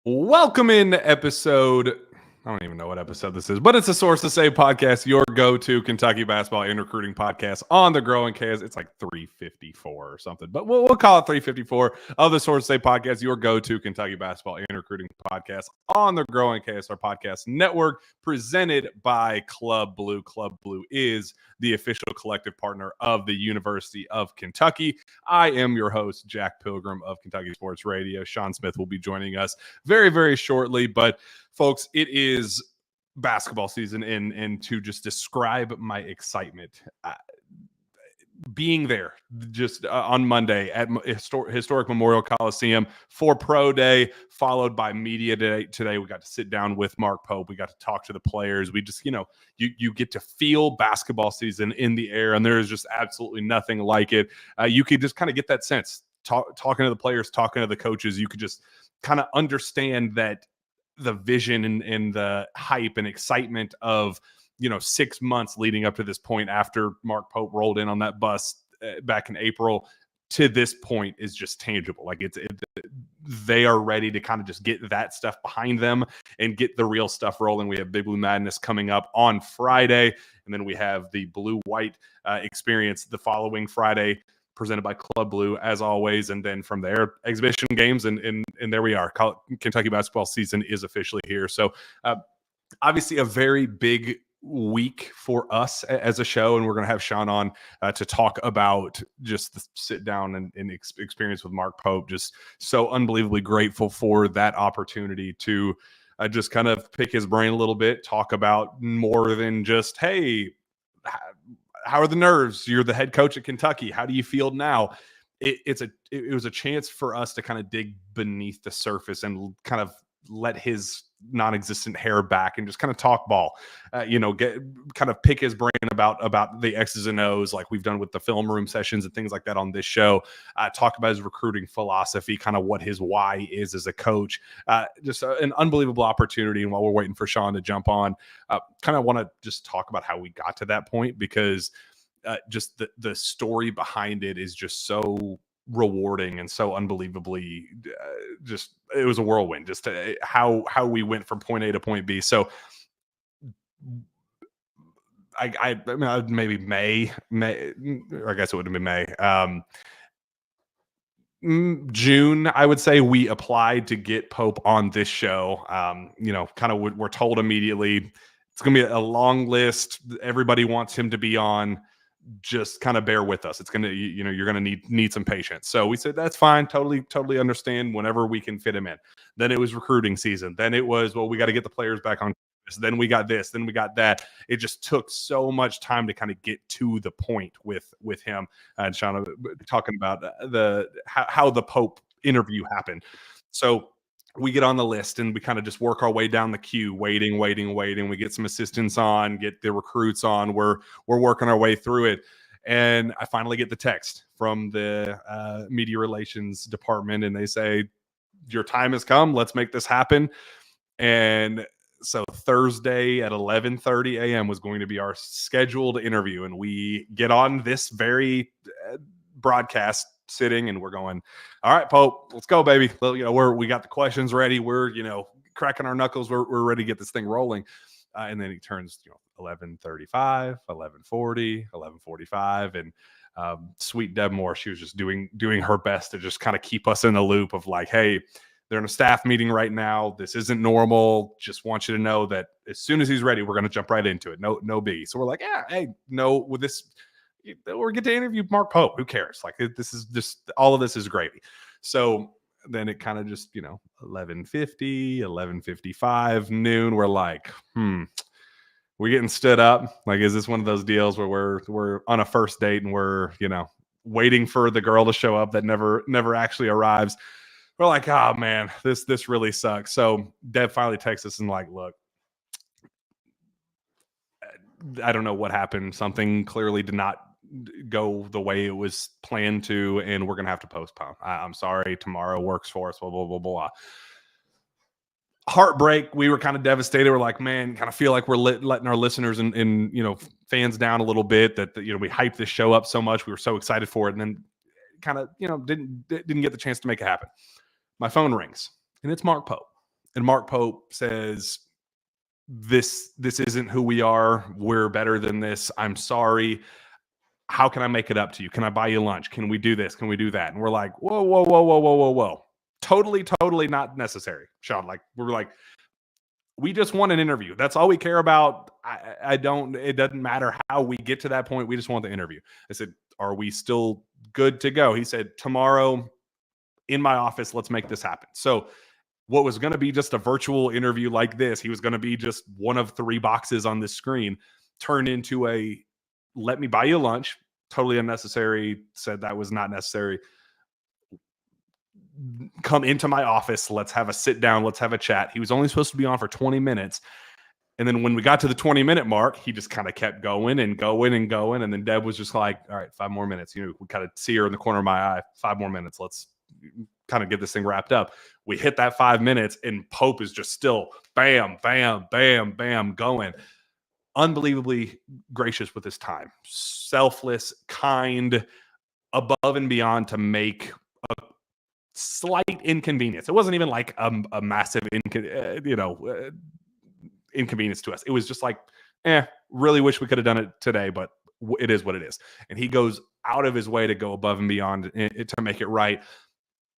Welcome in episode. I don't even know what episode this is, but it's a Source to Say podcast, your go-to Kentucky basketball and recruiting podcast on the growing chaos. It's like 354 or something, but we'll call it 354 of the Source to Say podcast, your go-to Kentucky basketball and recruiting podcast on the growing KSR podcast network, presented by Club Blue. Club Blue is the official collective partner of the University of Kentucky. I am your host, Jack Pilgrim of Kentucky Sports Radio. Sean Smith will be joining us very, very shortly, but folks, it is basketball season, and to just describe my excitement, being there just on Monday at historic Memorial Coliseum for Pro Day, followed by Media Day today. We got to sit down with Mark Pope. We got to talk to the players. We just, you get to feel basketball season in the air, and there is just absolutely nothing like it. You could just kind of get that sense, talking to the players, talking to the coaches. You could just kind of understand that the vision and the hype and excitement of 6 months leading up to this point after Mark Pope rolled in on that bus back in April to this point is just tangible. Like they are ready to kind of just get that stuff behind them and get the real stuff rolling. We have Big Blue Madness coming up on Friday, and then we have the Blue White experience the following Friday, presented by Club Blue, as always. And then from there, exhibition games, and there we are. Kentucky basketball season is officially here. So obviously a very big week for us as a show, and we're going to have Sean on to talk about just the sit down and experience with Mark Pope. Just so unbelievably grateful for that opportunity to just kind of pick his brain a little bit, talk about more than just, hey, how are the nerves? You're the head coach at Kentucky. How do you feel now? It was a chance for us to kind of dig beneath the surface and kind of let his non-existent hair back and just kind of talk ball, kind of pick his brain about the X's and O's, like we've done with the film room sessions and things like that on this show. Talk about his recruiting philosophy, kind of what his why is as a coach. Just an unbelievable opportunity. And while we're waiting for Sean to jump on, kind of want to just talk about how we got to that point, because just the story behind it is just so rewarding and so unbelievably just it was a whirlwind, just how we went from point A to point B. So I mean, maybe May, or I guess it would have been May. June, I would say, we applied to get Pope on this show. Kind of we're told immediately it's going to be a long list. Everybody wants him to be on. Just kind of bear with us. It's going to, you're going to need some patience. So we said, that's fine. Totally understand whenever we can fit him in. Then it was recruiting season. Then it was, well, we got to get the players back on campus. Then we got this, then we got that. It just took so much time to kind of get to the point with him. And Sean talking about how the Pope interview happened. So we get on the list and we kind of just work our way down the queue, waiting. We get some assistants on, get the recruits on. We're working our way through it. And I finally get the text from the media relations department, and they say, your time has come. Let's make this happen. And so Thursday at 11:30 a.m. was going to be our scheduled interview. And we get on this very broadcast sitting, and we're going, all right, Pope, let's go, baby. We got the questions ready. We're cracking our knuckles. We're ready to get this thing rolling. And then he turns 11:35, 11:40, 11:45, and sweet Deb Moore, she was just doing her best to just kind of keep us in the loop of like, hey, they're in a staff meeting right now. This isn't normal. Just want you to know that as soon as he's ready, we're going to jump right into it. No biggie. So we're like, yeah, hey, no, with this, or get to interview Mark Pope. Who cares? Like, this is just, all of this is gravy. So then it kind of just, 11:50, 11:55, noon. We're like, we're getting stood up. Like, is this one of those deals where we're on a first date and we're, waiting for the girl to show up that never actually arrives? We're like, oh man, this really sucks. So Deb finally texts us and like, look, I don't know what happened. Something clearly did not go the way it was planned to, and we're going to have to postpone. I'm sorry. Tomorrow works for us, blah, blah, blah, blah. Heartbreak. We were kind of devastated. We're like, man, kind of feel like we're letting our listeners and fans down a little bit, that we hyped this show up so much. We were so excited for it. And then kind of, didn't get the chance to make it happen. My phone rings, and it's Mark Pope. And Mark Pope says, this isn't who we are. We're better than this. I'm sorry. How can I make it up to you? Can I buy you lunch? Can we do this? Can we do that? And we're like, whoa, whoa, whoa, whoa, whoa, whoa, whoa. Totally not necessary, Sean. Like, we're like, we just want an interview. That's all we care about. It doesn't matter how we get to that point. We just want the interview. I said, are we still good to go? He said, tomorrow in my office, let's make this happen. So what was going to be just a virtual interview like this, he was going to be just one of 3 boxes on this screen, turned into a, let me buy you lunch. Totally unnecessary. Said that was not necessary. Come into my office. Let's have a sit down. Let's have a chat. He was only supposed to be on for 20 minutes. And then when we got to the 20-minute mark, he just kind of kept going and going and going. And then Deb was just like, all right, 5 more minutes. We kind of see her in the corner of my eye. 5 more minutes. Let's kind of get this thing wrapped up. We hit that 5 minutes and Pope is just still bam, bam, bam, bam going. Unbelievably gracious with his time. Selfless, kind, above and beyond to make a slight inconvenience. It wasn't even like a massive inconvenience to us. It was just like, really wish we could have done it today, but it is what it is. And he goes out of his way to go above and beyond to make it right.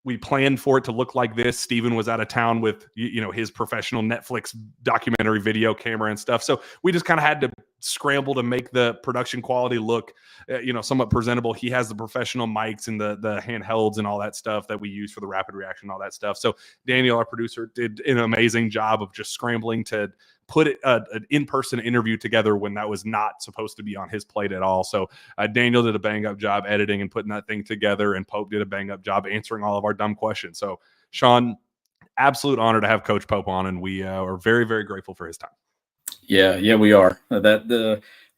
We planned for it to look like this. Steven was out of town with, his professional Netflix documentary video camera and stuff. So we just kind of had to scramble to make the production quality look, somewhat presentable. He has the professional mics and the handhelds and all that stuff that we use for the rapid reaction, all that stuff. So Daniel, our producer, did an amazing job of just scrambling to put an in-person interview together when that was not supposed to be on his plate at all. So Daniel did a bang-up job editing and putting that thing together, and Pope did a bang-up job answering all of our dumb questions. So, Sean, absolute honor to have Coach Pope on, and we are very, very grateful for his time. Yeah, we are.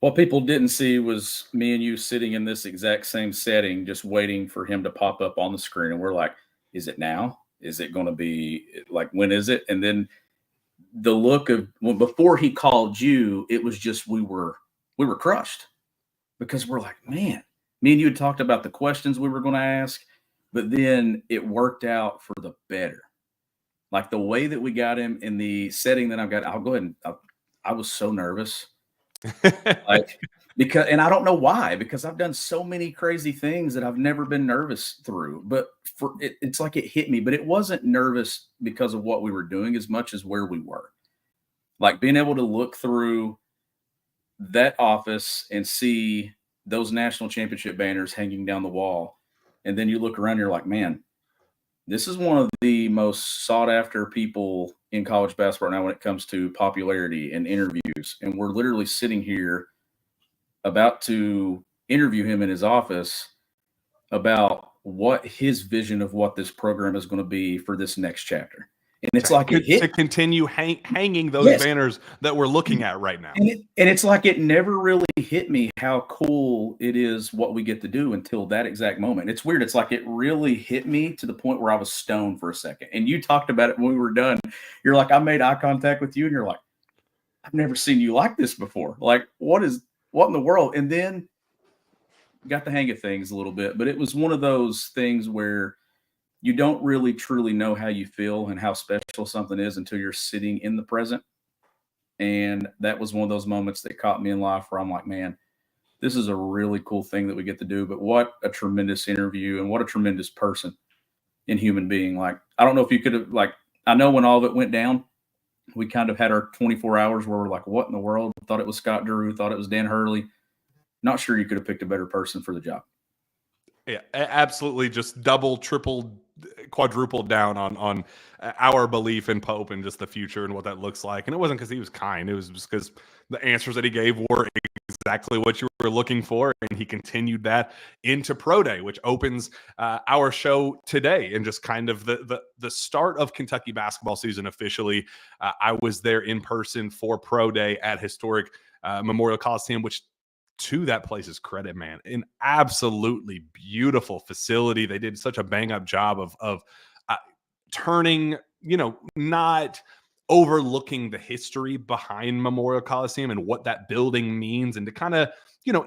What people didn't see was me and you sitting in this exact same setting, just waiting for him to pop up on the screen. And we're like, is it now? Is it going to be like, when is it? And then the look of before he called you, it was just we were crushed, because we're like, man, me and you had talked about the questions we were going to ask, but then it worked out for the better. Like the way that we got him in the setting that I'll go ahead and I was so nervous. And I don't know why, because I've done so many crazy things that I've never been nervous through, but it's like it hit me, but it wasn't nervous because of what we were doing as much as where we were. Like being able to look through that office and see those national championship banners hanging down the wall. And then you look around, you're like, man, this is one of the most sought after people in college basketball now when it comes to popularity and interviews. And we're literally sitting here about to interview him in his office about what his vision of what this program is going to be for this next chapter. And it's like to continue hanging those banners that we're looking at right now. And it's like it never really hit me how cool it is what we get to do until that exact moment. It's weird. It's like it really hit me to the point where I was stoned for a second. And you talked about it when we were done. You're like, I made eye contact with you, and you're like, I've never seen you like this before. Like, what in the world? And then got the hang of things a little bit. But it was one of those things where you don't really truly know how you feel and how special something is until you're sitting in the present. And that was one of those moments that caught me in life where I'm like, man, this is a really cool thing that we get to do, but what a tremendous interview and what a tremendous person and human being. Like, I don't know if you could have, like, I know when all of it went down, we kind of had our 24 hours where we're like, what in the world? Thought it was Scott Drew, thought it was Dan Hurley. Not sure you could have picked a better person for the job. Yeah, absolutely. Just double, triple, quadruple down on our belief in Pope and just the future and what that looks like. And it wasn't because he was kind. It was just because the answers that he gave were exactly what you were looking for. And he continued that into Pro Day, which opens our show today and just kind of the start of Kentucky basketball season officially. I was there in person for Pro Day at historic Memorial Coliseum, which, to that place's credit, man, an absolutely beautiful facility. They did such a bang up job of turning, not overlooking the history behind Memorial Coliseum and what that building means, and to kind of,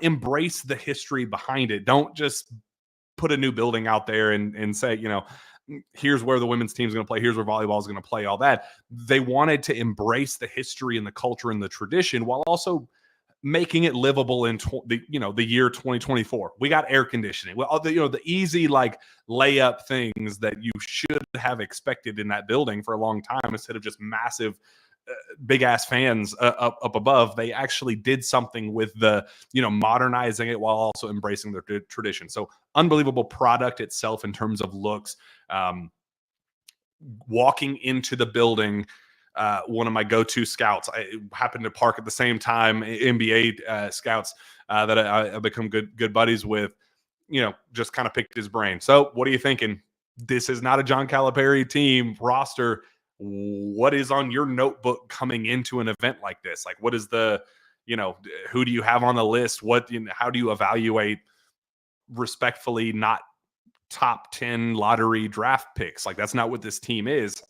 embrace the history behind it. Don't just put a new building out there and say, here's where the women's team is going to play, here's where volleyball is going to play, all that. They wanted to embrace the history and the culture and the tradition while also making it livable in the year 2024. We got air conditioning. Well, the easy like layup things that you should have expected in that building for a long time, instead of just massive big ass fans up above. They actually did something with the modernizing it while also embracing their tradition. So unbelievable product itself in terms of looks. Walking into the building, one of my go-to scouts, I happened to park at the same time, NBA scouts that I've become good buddies with, just kind of picked his brain. So what are you thinking? This is not a John Calipari team roster. What is on your notebook coming into an event like this? Like, what is the, who do you have on the list? How do you evaluate respectfully not top 10 lottery draft picks? Like, that's not what this team is.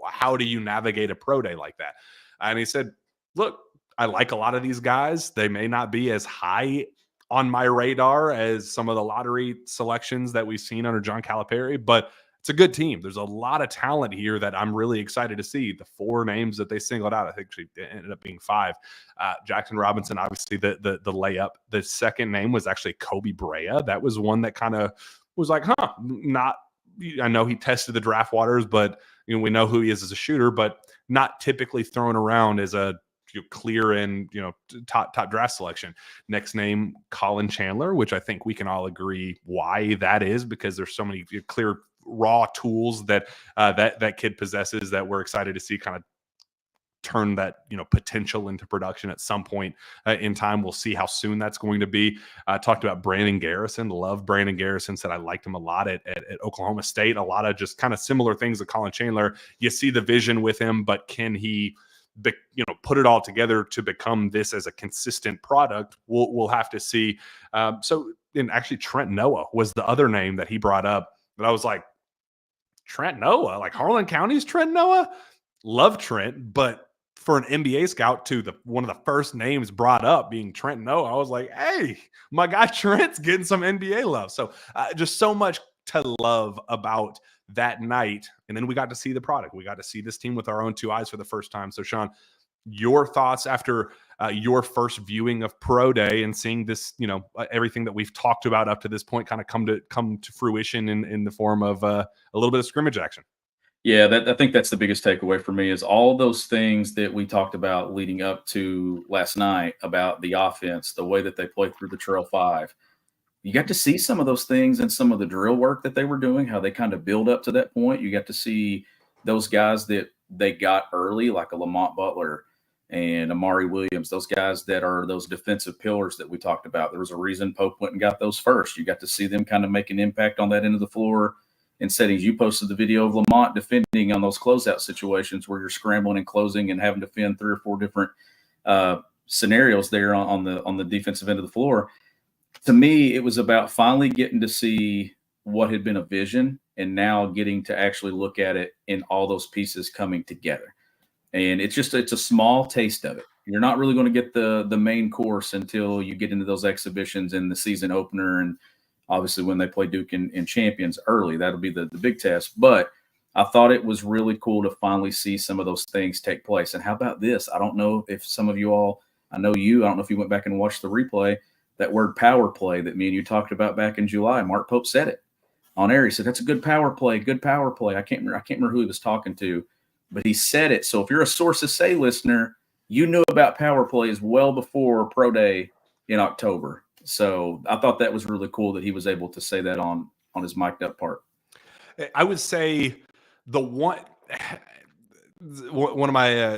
How do you navigate a pro day like that? And he said, look, I like a lot of these guys. They may not be as high on my radar as some of the lottery selections that we've seen under John Calipari, but it's a good team. There's a lot of talent here that I'm really excited to see. The 4 names that they singled out, I think it ended up being 5. Jackson Robinson, obviously the layup. The second name was actually Kobe Brea. That was one that kind of was like, I know he tested the draft waters, but we know who he is as a shooter, but not typically thrown around as a clear and top draft selection. Next name, Colin Chandler, which I think we can all agree why that is, because there's so many clear raw tools that that kid possesses that we're excited to see kind of turn that potential into production at some point in time. We'll see how soon that's going to be. Talked about Brandon Garrison. Love Brandon Garrison. Said I liked him a lot at Oklahoma State. A lot of just kind of similar things to Colin Chandler. You see the vision with him, but can he put it all together to become this as a consistent product? We'll have to see. And actually Trent Noah was the other name that he brought up that I was like, Trent Noah, like Harlan County's Trent Noah? Love Trent, but for an NBA scout to one of the first names brought up being Trent Noah, I was like, hey, my guy Trent's getting some NBA love. So just so much to love about that night. And then we got to see the product. We got to see this team with our own 2 eyes for the first time. So Sean, your thoughts after your first viewing of Pro Day and seeing this, everything that we've talked about up to this point kind of come to fruition in the form of a little bit of scrimmage action. Yeah, I think that's the biggest takeaway for me is all those things that we talked about leading up to last night about the offense, the way that they played through the Trail 5. You got to see some of those things and some of the drill work that they were doing, how they kind of build up to that point. You got to see those guys that they got early, like a Lamont Butler and Amari Williams, those guys that are those defensive pillars that we talked about. There was a reason Pope went and got those first. You got to see them kind of make an impact on that end of the floor in settings. You posted the video of Lamont defending on those closeout situations where you're scrambling and closing and having to defend 3 or 4 different scenarios there on the defensive end of the floor. To me, it was about finally getting to see what had been a vision and now getting to actually look at it in all those pieces coming together. And it's a small taste of it. You're not really going to get the main course until you get into those exhibitions and the season opener. And obviously when they play Duke in Champions early, that'll be the big test. But I thought it was really cool to finally see some of those things take place. And how about this? I don't know if some of you all, I know you, I don't know if you went back and watched the replay, that word power play that me and you talked about back in July. Mark Pope said it on air. He said, that's a good power play, good power play. I can't remember who he was talking to, but he said it. So if you're a Sources Say listener, you knew about power plays well before Pro Day in October. So I thought that was really cool that he was able to say that on his mic'd up part. I would say one of my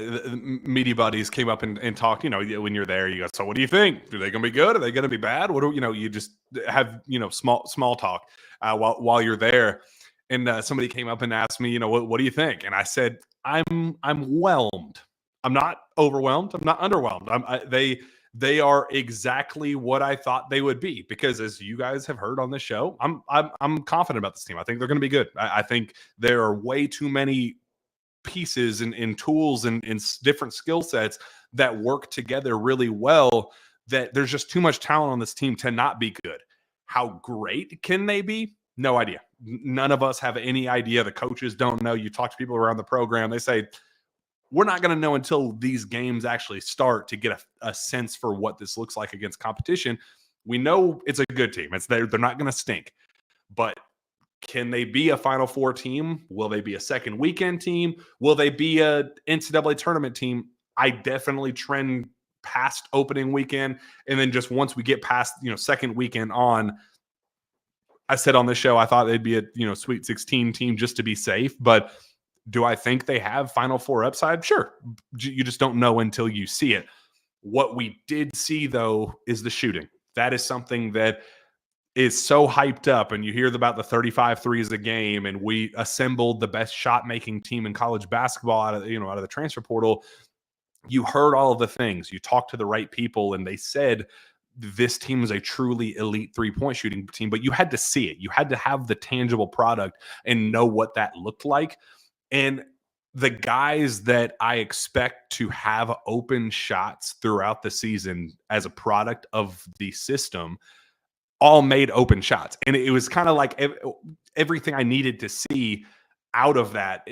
media buddies came up and talked, when you're there, you go, so what do you think? Are they going to be good? Are they going to be bad? What do you just have, small talk while you're there. And somebody came up and asked me, what do you think? And I said, I'm whelmed. I'm not overwhelmed. I'm not underwhelmed. They are exactly what I thought they would be, because as you guys have heard on this show, I'm confident about this team. I think they're going to be good. I think there are way too many pieces and tools and different skill sets that work together really well, that there's just too much talent on this team to not be good. How great can they be? No idea. None of us have any idea. The coaches don't know. You talk to people around the program, they say, we're not going to know until these games actually start to get a sense for what this looks like against competition. We know it's a good team. They're not going to stink. But can they be a Final Four team? Will they be a second weekend team? Will they be a NCAA tournament team? I definitely trend past opening weekend. And then just once we get past, second weekend on, I said on this show, I thought they'd be a, Sweet 16 team just to be safe. But do I think they have Final Four upside? Sure. You just don't know until you see it. What we did see, though, is the shooting. That is something that is so hyped up, and you hear about the 35 threes a game, and we assembled the best shot-making team in college basketball out of the transfer portal. You heard all of the things. You talked to the right people, and they said this team is a truly elite three-point shooting team, but you had to see it. You had to have the tangible product and know what that looked like. And the guys that I expect to have open shots throughout the season as a product of the system all made open shots. And it was kind of like everything I needed to see out of that,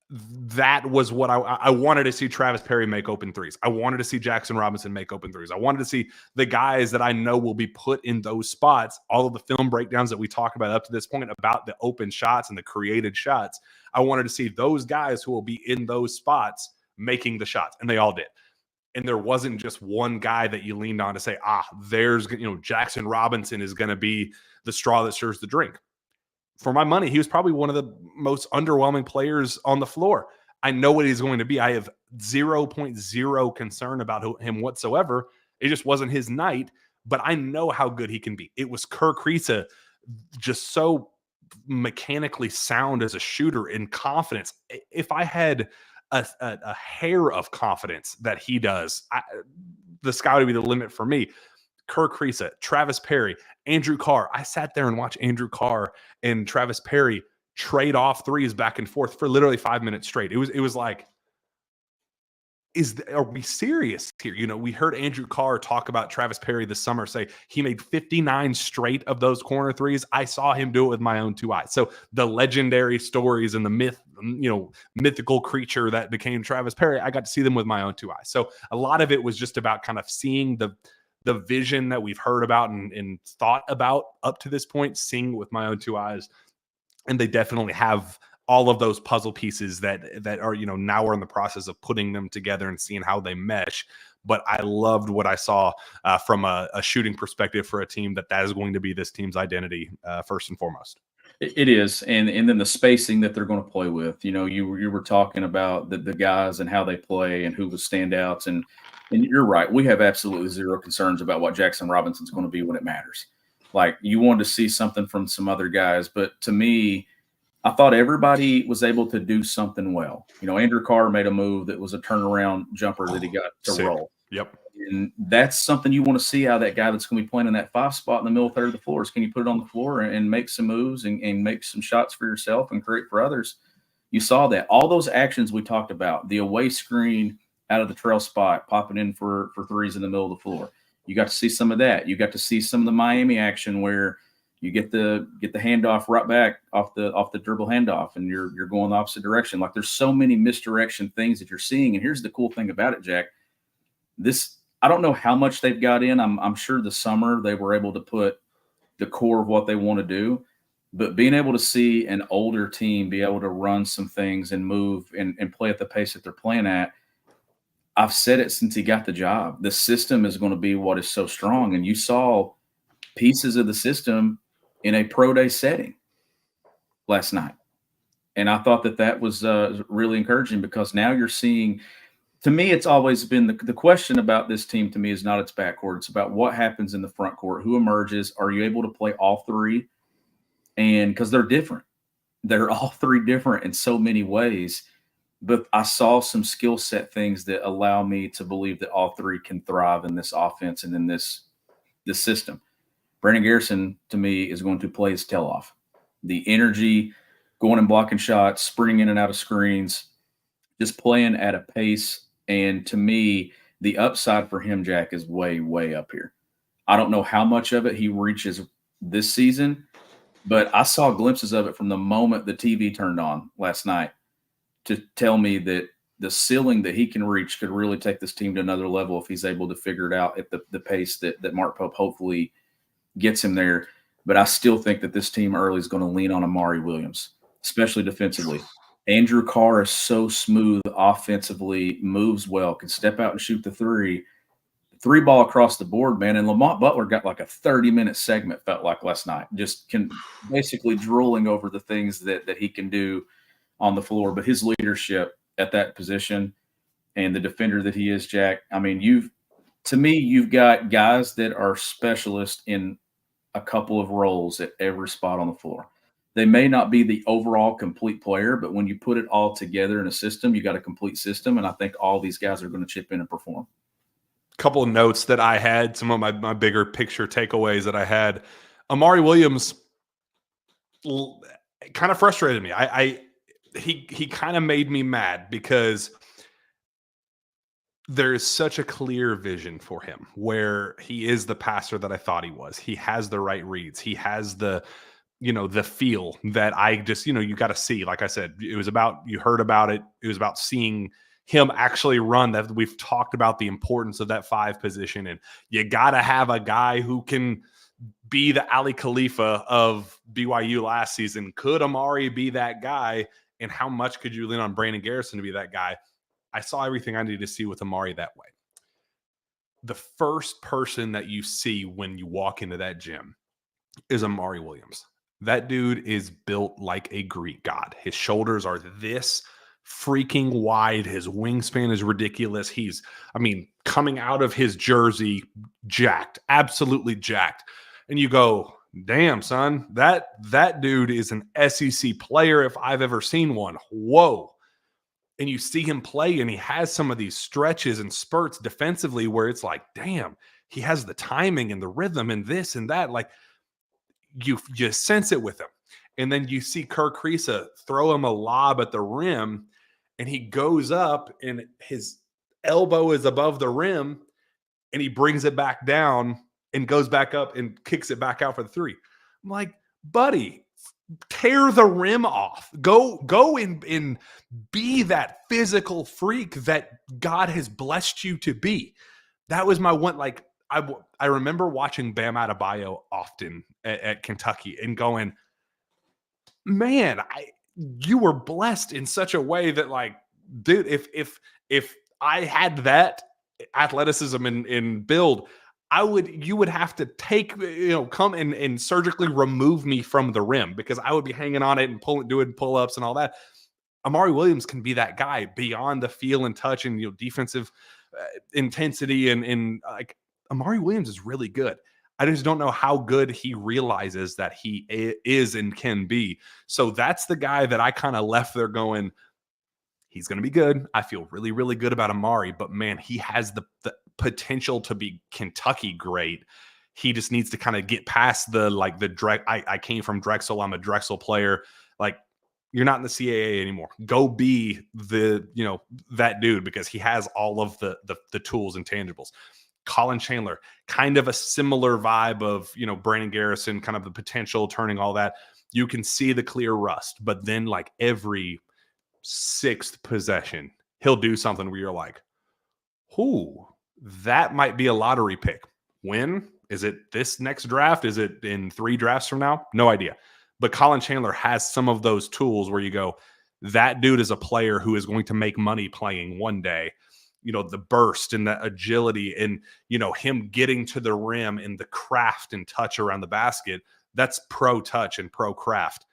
that was what I wanted to see. Travis Perry make open threes. I wanted to see Jackson Robinson make open threes. I wanted to see the guys that I know will be put in those spots. All of the film breakdowns that we talked about up to this point about the open shots and the created shots. I wanted to see those guys who will be in those spots making the shots, and they all did. And there wasn't just one guy that you leaned on to say, there's, Jackson Robinson is going to be the straw that stirs the drink. For my money, he was probably one of the most underwhelming players on the floor. I know what he's going to be. I have 0.0 concern about him whatsoever. It just wasn't his night, but I know how good he can be. It was Kerr Kriisa, just so mechanically sound as a shooter and confidence. If I had a hair of confidence that he does, the sky would be the limit for me. Kerr Kriisa, Travis Perry, Andrew Carr. I sat there and watched Andrew Carr and Travis Perry trade off threes back and forth for literally 5 minutes straight. It was like, are we serious here? We heard Andrew Carr talk about Travis Perry this summer, say he made 59 straight of those corner threes. I saw him do it with my own two eyes. So the legendary stories and the mythical creature that became Travis Perry, I got to see them with my own two eyes. So a lot of it was just about kind of seeing the vision that we've heard about and thought about up to this point, seeing with my own two eyes. And they definitely have all of those puzzle pieces that are, now we're in the process of putting them together and seeing how they mesh. But I loved what I saw from a shooting perspective for a team that is going to be this team's identity first and foremost. It is. And then the spacing that they're going to play with, you were talking about the guys and how they play and who was standouts. And you're right. We have absolutely zero concerns about what Jackson Robinson's going to be when it matters. Like, you wanted to see something from some other guys, but to me, I thought everybody was able to do something well. Andrew Carr made a move that was a turnaround jumper that he got to roll. Yep. And that's something you want to see out of that guy that's going to be playing in that 5 spot in the middle third of the floor. Is can you put it on the floor and make some moves and make some shots for yourself and create for others? You saw that. All those actions we talked about, the away screen out of the trail spot, popping in for threes in the middle of the floor. You got to see some of that. You got to see some of the Miami action where you get the handoff right back off the dribble handoff, and you're going the opposite direction. Like, there's so many misdirection things that you're seeing. And here's the cool thing about it, Jack. I don't know how much they've got in. I'm sure the summer they were able to put the core of what they want to do, but being able to see an older team be able to run some things and move and play at the pace that they're playing at. I've said it since he got the job. The system is going to be what is so strong. And you saw pieces of the system in a pro day setting last night. And I thought that was really encouraging, because now you're seeing, to me, it's always been the question about this team to me is not its backcourt. It's about what happens in the front court, who emerges. Are you able to play all three? And because they're different. They're all three different in so many ways. But I saw some skill set things that allow me to believe that all three can thrive in this offense and in this system. Brandon Garrison, to me, is going to play his tail off. The energy, going and blocking shots, sprinting in and out of screens, just playing at a pace. And to me, the upside for him, Jack, is way, way up here. I don't know how much of it he reaches this season, But I saw glimpses of it from the moment the TV turned on last night to tell me that the ceiling that he can reach could really take this team to another level if he's able to figure it out at the pace that Mark Pope hopefully gets him there. But I still think that this team early is going to lean on Amari Williams, especially defensively. Andrew Carr is so smooth offensively, moves well, can step out and shoot the three ball across the board, man. And Lamont Butler got like a 30-minute segment, felt like last night, just basically drooling over the things that he can do on the floor. But his leadership at that position and the defender that he is, Jack, I mean, you've got guys that are specialists in a couple of roles at every spot on the floor. They may not be the overall complete player, but when you put it all together in a system, you got a complete system. And I think all these guys are going to chip in and perform. Couple of notes that I had, some of my bigger picture takeaways that I had. Amari Williams kind of frustrated me. He kind of made me mad because there is such a clear vision for him where he is the passer that I thought he was. He has the right reads. He has the feel that I just, you got to see. Like I said, you heard about it. It was about seeing him actually run. That we've talked about the importance of that 5 position, and you got to have a guy who can be the Ali Khalifa of BYU last season. Could Amari be that guy? And how much could you lean on Brandon Garrison to be that guy? I saw everything I needed to see with Amari that way. The first person that you see when you walk into that gym is Amari Williams. That dude is built like a Greek god. His shoulders are this freaking wide. His wingspan is ridiculous. He's, coming out of his jersey, jacked, absolutely jacked. And you go, damn, son, that dude is an SEC player if I've ever seen one. Whoa. And you see him play, and he has some of these stretches and spurts defensively where it's like, damn, he has the timing and the rhythm and this and that. Like, you sense it with him. And then you see Kirk Kriisa throw him a lob at the rim, and he goes up, and his elbow is above the rim, and he brings it back down and goes back up and kicks it back out for the 3. I'm like, buddy, tear the rim off. Go and be that physical freak that God has blessed you to be. That was my one. Like, I remember watching Bam Adebayo often at Kentucky and going, man, you were blessed in such a way that, like, dude, if I had that athleticism and build, you would have to come and surgically remove me from the rim because I would be hanging on it and doing pull-ups and all that. Amari Williams can be that guy beyond the feel and touch and defensive intensity and like Amari Williams is really good. I just don't know how good he realizes that he is and can be. So that's the guy that I kind of left there going, he's going to be good. I feel really, really good about Amari, but man, he has the potential to be Kentucky great. He just needs to kind of get past I came from Drexel. I'm a Drexel player. Like, you're not in the CAA anymore. Go be that dude because he has all of the tools and tangibles. Colin Chandler, kind of a similar vibe of, Brandon Garrison, kind of the potential, turning all that. You can see the clear rust, but then like every 6th possession, he'll do something where you're like, ooh, that might be a lottery pick. When? Is it this next draft? Is it in 3 drafts from now? No idea. But Colin Chandler has some of those tools where you go, that dude is a player who is going to make money playing one day. The burst and the agility and, him getting to the rim and the craft and touch around the basket. That's pro touch and pro craft.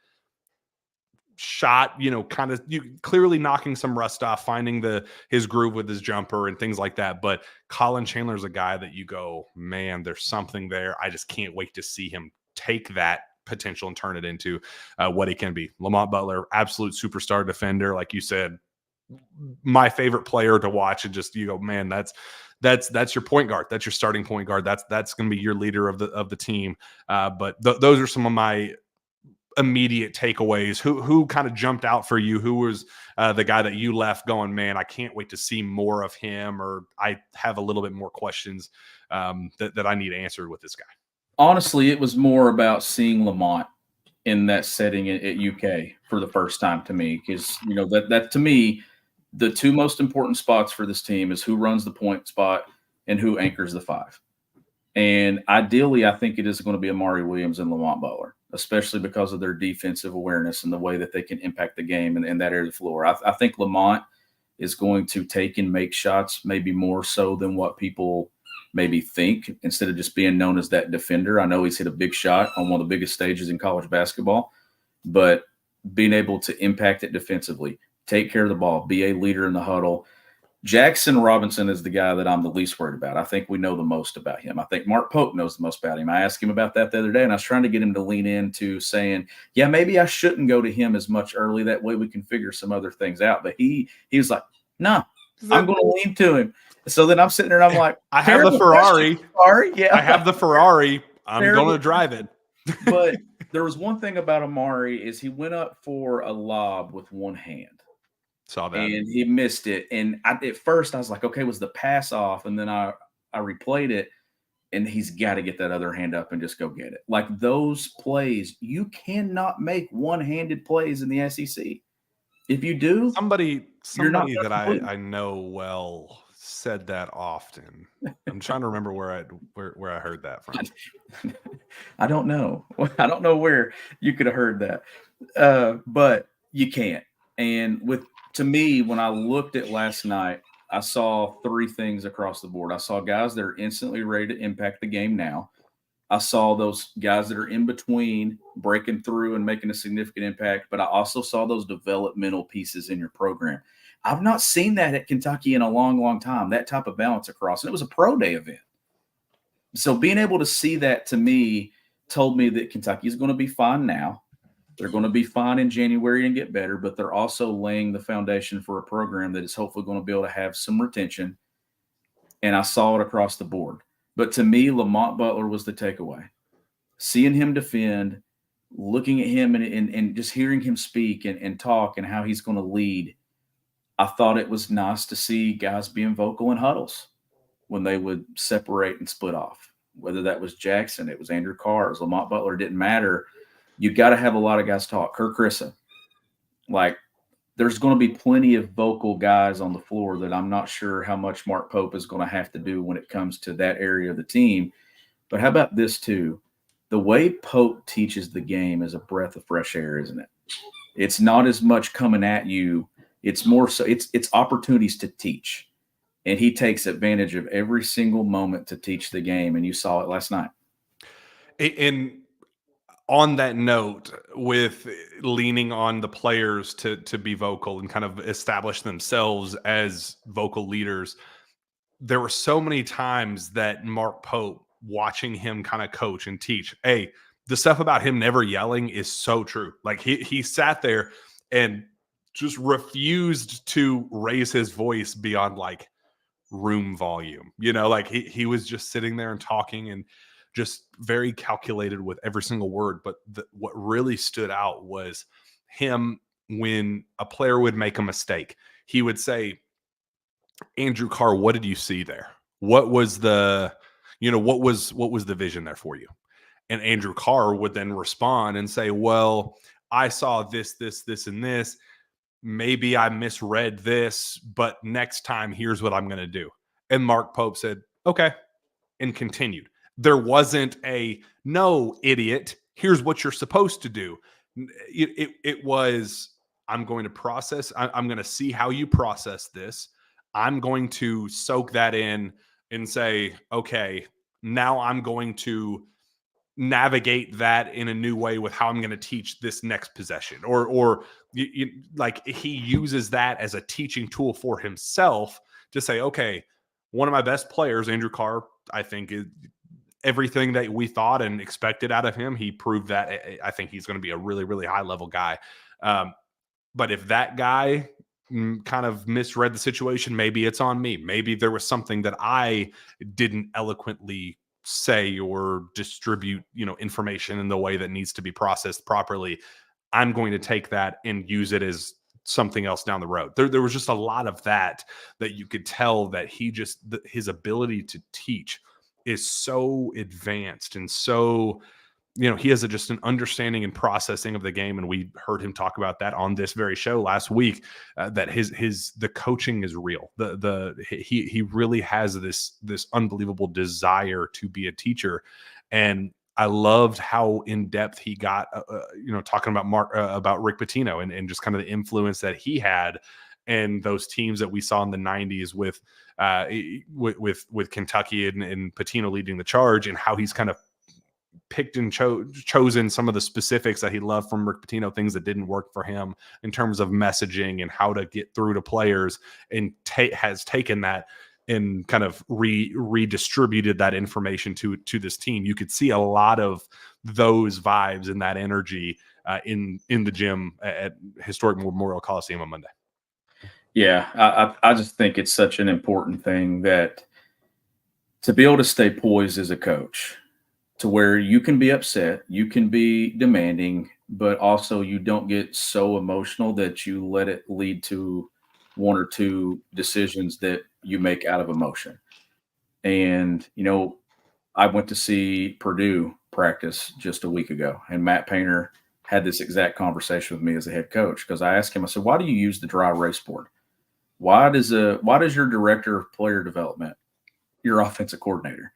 Shot, kind of clearly knocking some rust off, finding his groove with his jumper and things like that. But Colin Chandler's a guy that you go, man, there's something there. I just can't wait to see him take that potential and turn it into what he can be. Lamont Butler, absolute superstar defender. Like you said, my favorite player to watch, and just, you go, man, that's your point guard. That's your starting point guard. That's going to be your leader of the team. But those are some of my immediate takeaways. Who kind of jumped out for you? Who was the guy that you left going, man, I can't wait to see more of him, or I have a little bit more questions that I need answered with this guy? Honestly, it was more about seeing Lamont in that setting at UK for the first time to me, because that to me, the two most important spots for this team is who runs the point spot and who anchors the five. And ideally, I think it is going to be Amari Williams and Lamont Butler, especially because of their defensive awareness and the way that they can impact the game in that area of the floor. I think Lamont is going to take and make shots maybe more so than what people maybe think, instead of just being known as that defender. I know he's hit a big shot on one of the biggest stages in college basketball, but being able to impact it defensively, take care of the ball, be a leader in the huddle. Jackson Robinson is the guy that I'm the least worried about. I think we know the most about him. I think Mark Pope knows the most about him. I asked him about that the other day, and I was trying to get him to lean into saying, yeah, maybe I shouldn't go to him as much early. That way we can figure some other things out. But he was like, no, I'm going to lean to him. So then I'm sitting there and I'm like, I have the Ferrari. Yeah, I have the Ferrari. I'm going to drive it. But there was one thing about Amari is he went up for a lob with one hand. Saw that. And he missed it. And at first I was like, okay, was the pass off? And then I replayed it, and he's got to get that other hand up and just go get it. Like those plays, you cannot make one-handed plays in the SEC. If you do, somebody that I know well said that often. I'm trying to remember where I heard that from. I don't know. I don't know where you could have heard that. But you can't. And to me, when I looked at last night, I saw three things across the board. I saw guys that are instantly ready to impact the game now. I saw those guys that are in between breaking through and making a significant impact, but I also saw those developmental pieces in your program. I've not seen that at Kentucky in a long, long time, that type of balance across. And it was a pro day event. So being able to see that, to me, told me that Kentucky is going to be fine now. They're going to be fine in January and get better, but they're also laying the foundation for a program that is hopefully going to be able to have some retention. And I saw it across the board. But to me, Lamont Butler was the takeaway. Seeing him defend, looking at him and just hearing him speak and talk and how he's going to lead, I thought it was nice to see guys being vocal in huddles when they would separate and split off. Whether that was Jackson, it was Andrew Carr, it was Lamont Butler, it didn't matter. You got to have a lot of guys talk. Kirk Krissa. Like, there's going to be plenty of vocal guys on the floor that I'm not sure how much Mark Pope is going to have to do when it comes to that area of the team. But how about this too? The way Pope teaches the game is a breath of fresh air, isn't it? It's not as much coming at you. It's more so it's opportunities to teach. And he takes advantage of every single moment to teach the game. And you saw it last night. And on that note, with leaning on the players to be vocal and kind of establish themselves as vocal leaders, there were so many times that Mark Pope, watching him kind of coach and teach, hey, the stuff about him never yelling is so true. Like he sat there and just refused to raise his voice beyond like room volume. Like he was just sitting there and talking and just very calculated with every single word. But what really stood out was him when a player would make a mistake. He would say, Andrew Carr, what did you see there? What was the vision there for you? And Andrew Carr would then respond and say, well, I saw this, and this. Maybe I misread this, but next time, here's what I'm going to do. And Mark Pope said, okay, and continued. There wasn't a, no, idiot, here's what you're supposed to do. It was, I'm going to process. I'm going to see how you process this. I'm going to soak that in and say, okay, now I'm going to navigate that in a new way with how I'm going to teach this next possession. Or like he uses that as a teaching tool for himself to say, okay, one of my best players, Andrew Carr, I think is everything that we thought and expected out of him. He proved that. I think he's going to be a really, really high level guy. But if that guy kind of misread the situation, maybe it's on me. Maybe there was something that I didn't eloquently say or distribute, information in the way that needs to be processed properly. I'm going to take that and use it as something else down the road. There was just a lot of that you could tell that his ability to teach is so advanced and so he has just an understanding and processing of the game, and we heard him talk about that on this very show last week. That the coaching is real. He really has this unbelievable desire to be a teacher, and I loved how in depth he got. Talking about Rick Pitino and just kind of the influence that he had and those teams that we saw in the 90s with Kentucky and Pitino leading the charge, and how he's kind of picked and chosen some of the specifics that he loved from Rick Pitino, things that didn't work for him in terms of messaging and how to get through to players, and has taken that and kind of redistributed that information to this team. You could see a lot of those vibes and that energy in the gym at Historic Memorial Coliseum on Monday. Yeah, I just think it's such an important thing that to be able to stay poised as a coach, to where you can be upset, you can be demanding, but also you don't get so emotional that you let it lead to one or two decisions that you make out of emotion. And, I went to see Purdue practice just a week ago, and Matt Painter had this exact conversation with me as a head coach, because I asked him, I said, why do you use the dry erase board? Why does your director of player development, your offensive coordinator?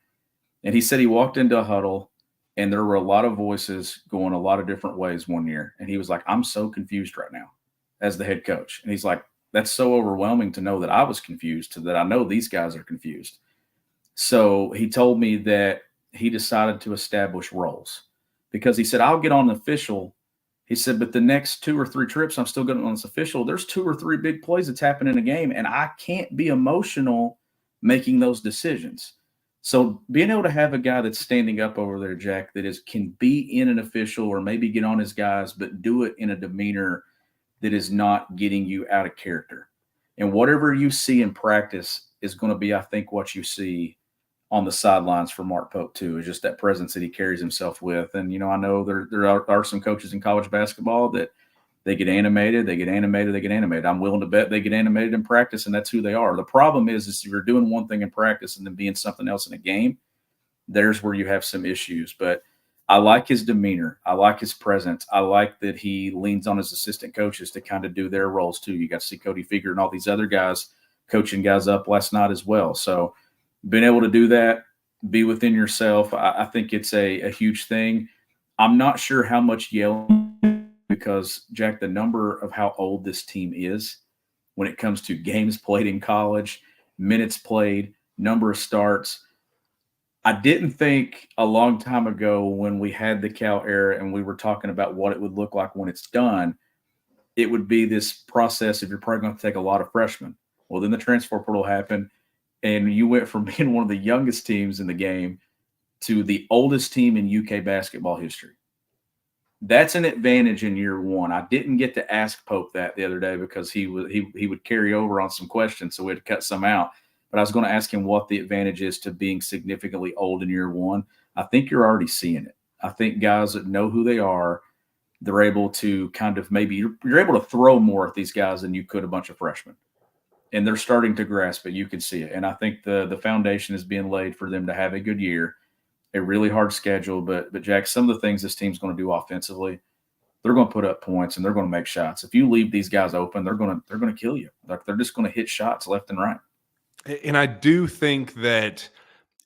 And he said he walked into a huddle and there were a lot of voices going a lot of different ways one year. And he was like, I'm so confused right now as the head coach. And he's like, that's so overwhelming to know that I was confused, to that I know these guys are confused. So he told me that he decided to establish roles, because he said, I'll get on the official. He said, but the next 2 or 3 trips, I'm still getting on this official. There's 2 or 3 big plays that's happening in a game, and I can't be emotional making those decisions. So being able to have a guy that's standing up over there, Jack, that can be in an official or maybe get on his guys, but do it in a demeanor that is not getting you out of character. And whatever you see in practice is going to be, I think, what you see on the sidelines for Mark Pope too, is just that presence that he carries himself with. And, I know there are some coaches in college basketball that they get animated. I'm willing to bet they get animated in practice, and that's who they are. The problem is if you're doing one thing in practice and then being something else in a game, there's where you have some issues. But I like his demeanor. I like his presence. I like that he leans on his assistant coaches to kind of do their roles too. You got to see Cody Figure and all these other guys coaching guys up last night as well. So being able to do that, be within yourself, I think it's a huge thing. I'm not sure how much yelling, because, Jack, the number of how old this team is when it comes to games played in college, minutes played, number of starts. I didn't think a long time ago when we had the Cal era and we were talking about what it would look like when it's done, it would be this process of you're probably going to take a lot of freshmen. Well, then the transfer portal happened, and you went from being one of the youngest teams in the game to the oldest team in UK basketball history. That's an advantage in year one. I didn't get to ask Pope that the other day because he would carry over on some questions, so we had to cut some out. But I was going to ask him what the advantage is to being significantly old in year one. I think you're already seeing it. I think guys that know who they are, they're able to kind of you're able to throw more at these guys than you could a bunch of freshmen. And they're starting to grasp it. You can see it. And I think the foundation is being laid for them to have a good year, a really hard schedule. But Jack, some of the things this team's going to do offensively, they're going to put up points and they're going to make shots. If you leave these guys open, they're going to kill you. They're just going to hit shots left and right. And I do think that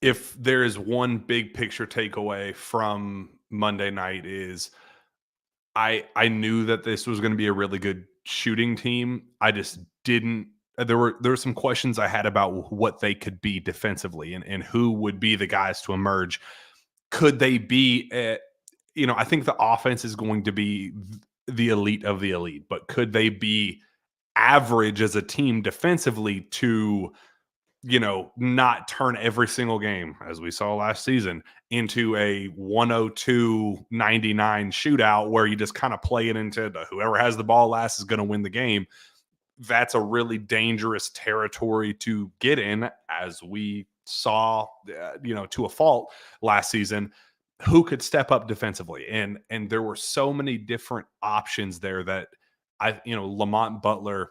if there is one big picture takeaway from Monday night is I knew that this was going to be a really good shooting team. I just didn't. There were some questions I had about what they could be defensively and who would be the guys to emerge. Could they be, I think the offense is going to be the elite of the elite, but could they be average as a team defensively to, not turn every single game, as we saw last season, into a 102-99 shootout where you just kind of play it into whoever has the ball last is going to win the game? That's a really dangerous territory to get in, as we saw, to a fault last season. Who could step up defensively? And there were so many different options there that Lamont Butler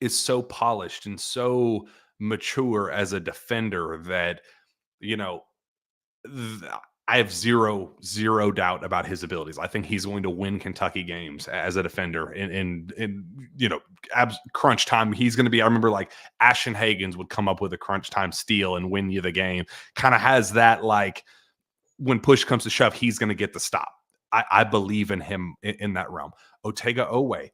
is so polished and so mature as a defender that, I have zero doubt about his abilities. I think he's going to win Kentucky games as a defender. In crunch time, he's going to be. I remember like Ashton Hagans would come up with a crunch time steal and win you the game. Kind of has that like when push comes to shove, he's going to get the stop. I believe in him in that realm. Otega Owe,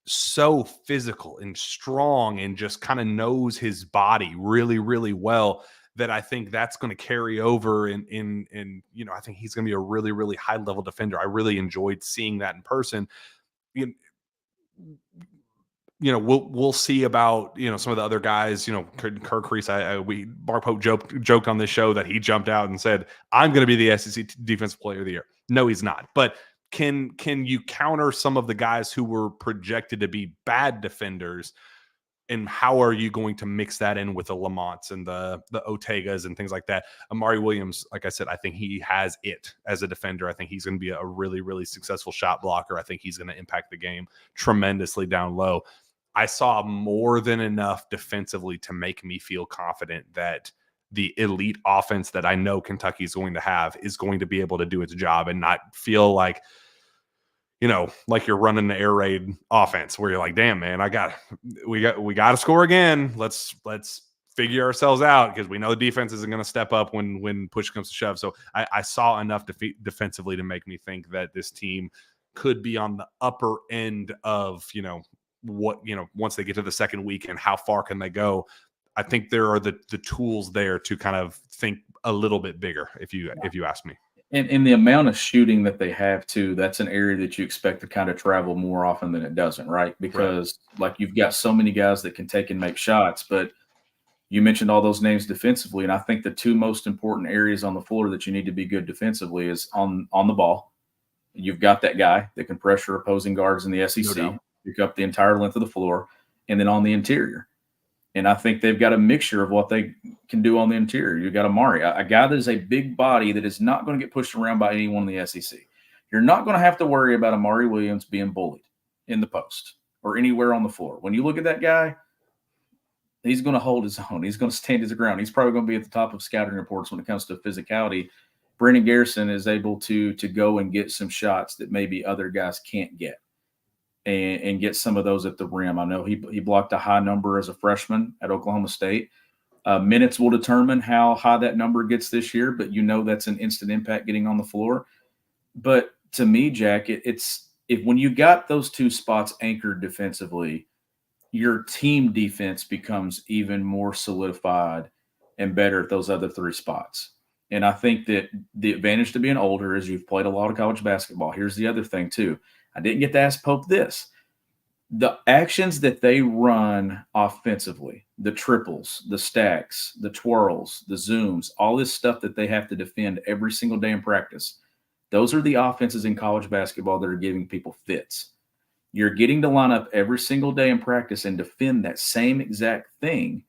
so physical and strong and just kind of knows his body really, really well, that I think that's going to carry over in I think he's going to be a really, really high level defender. I really enjoyed seeing that in person. We'll see about some of the other guys. Kirk Reese. Mark Pope joked on this show that he jumped out and said, "I'm going to be the SEC Defensive Player of the Year." No, he's not. But can you counter some of the guys who were projected to be bad defenders? And how are you going to mix that in with the Lamonts and the Otegas and things like that? Amari Williams, like I said, I think he has it as a defender. I think he's going to be a really, really successful shot blocker. I think he's going to impact the game tremendously down low. I saw more than enough defensively to make me feel confident that the elite offense that I know Kentucky is going to have is going to be able to do its job and not feel like, like you're running the air raid offense where you're like, damn, man, we got to score again. Let's figure ourselves out because we know the defense isn't going to step up when push comes to shove. So I saw enough defensively to make me think that this team could be on the upper end of, once they get to the second week and how far can they go. I think there are the tools there to kind of think a little bit bigger, if you ask me. And the amount of shooting that they have too, that's an area that you expect to kind of travel more often than it doesn't, right? Because like you've got so many guys that can take and make shots, but you mentioned all those names defensively. And I think the two most important areas on the floor that you need to be good defensively is on the ball. You've got that guy that can pressure opposing guards in the SEC, pick up the entire length of the floor, and then on the interior. And I think they've got a mixture of what they can do on the interior. You've got Amari, a guy that is a big body that is not going to get pushed around by anyone in the SEC. You're not going to have to worry about Amari Williams being bullied in the post or anywhere on the floor. When you look at that guy, he's going to hold his own. He's going to stand his ground. He's probably going to be at the top of scouting reports when it comes to physicality. Brandon Garrison is able to go and get some shots that maybe other guys can't get. And get some of those at the rim. I know he blocked a high number as a freshman at Oklahoma State. Minutes will determine how high that number gets this year, but that's an instant impact getting on the floor. But to me, Jack, it's when you got those two spots anchored defensively, your team defense becomes even more solidified and better at those other three spots. And I think that the advantage to being older is you've played a lot of college basketball. Here's the other thing too. I didn't get to ask Pope this. The actions that they run offensively, the triples, the stacks, the twirls, the zooms, all this stuff that they have to defend every single day in practice, those are the offenses in college basketball that are giving people fits. You're getting to line up every single day in practice and defend that same exact thing.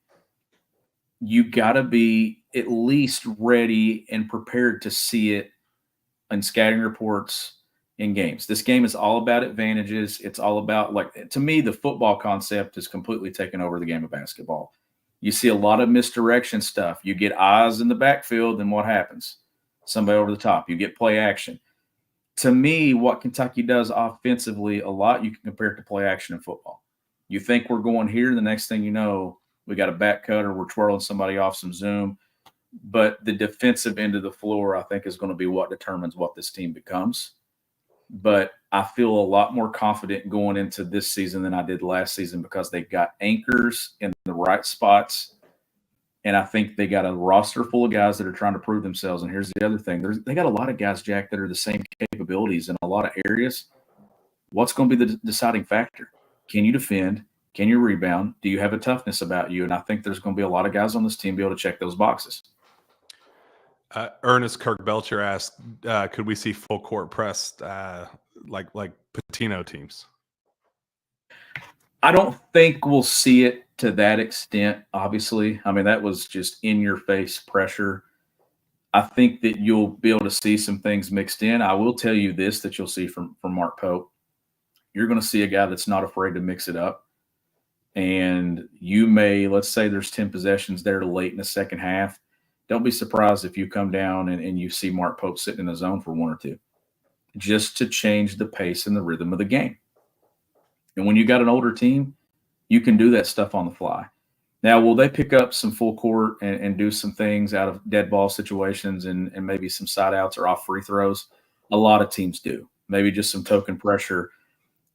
You got to be at least ready and prepared to see it in scouting reports in games. This game is all about advantages. It's all about, to me, the football concept has completely taken over the game of basketball. You see a lot of misdirection stuff. You get eyes in the backfield, then what happens? Somebody over the top. You get play action. To me, what Kentucky does offensively a lot, you can compare it to play action in football. You think we're going here, the next thing you know, we got a back cut or we're twirling somebody off some zoom. But the defensive end of the floor, I think, is going to be what determines what this team becomes. But I feel a lot more confident going into this season than I did last season because they got anchors in the right spots. And I think they got a roster full of guys that are trying to prove themselves. And here's the other thing. They got a lot of guys, Jack, that are the same capabilities in a lot of areas. What's going to be the deciding factor? Can you defend? Can you rebound? Do you have a toughness about you? And I think there's going to be a lot of guys on this team be able to check those boxes. Ernest Kirk Belcher asked, could we see full court press like Pitino teams? I don't think we'll see it to that extent, obviously. I mean, that was just in-your-face pressure. I think that you'll be able to see some things mixed in. I will tell you this that you'll see from Mark Pope. You're going to see a guy that's not afraid to mix it up. And you may, let's say there's 10 possessions there late in the second half. don't be surprised if you come down and you see Mark Pope sitting in a zone for 1 or 2, just to change the pace and the rhythm of the game. And when you got an older team, you can do that stuff on the fly. Now, will they pick up some full court and do some things out of dead ball situations and maybe some side outs or off free throws? A lot of teams do. Maybe just some token pressure.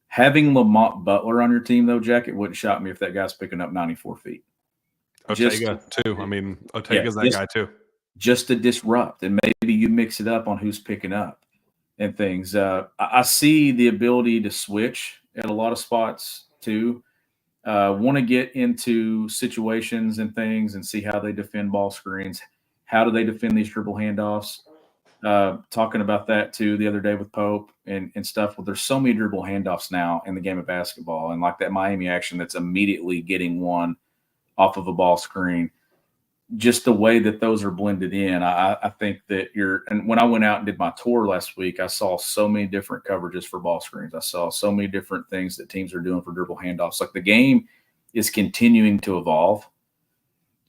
Having Lamont Butler on your team, though, Jack, it wouldn't shock me if that guy's picking up 94 feet. Otega, too. I mean, Otega's that guy, too. Just to disrupt, and maybe you mix it up on who's picking up and things. I see the ability to switch at a lot of spots, too. Want to get into situations and things and see how they defend ball screens. How do they defend these dribble handoffs? Talking about that too the other day with Pope and stuff. Well, there's so many dribble handoffs now in the game of basketball, and like that Miami action that's immediately getting one off of a ball screen. Just the way that those are blended in, I think that and when I went out and did my tour last week, I saw so many different coverages for ball screens. I saw so many different things that teams are doing for dribble handoffs. Like the game is continuing to evolve.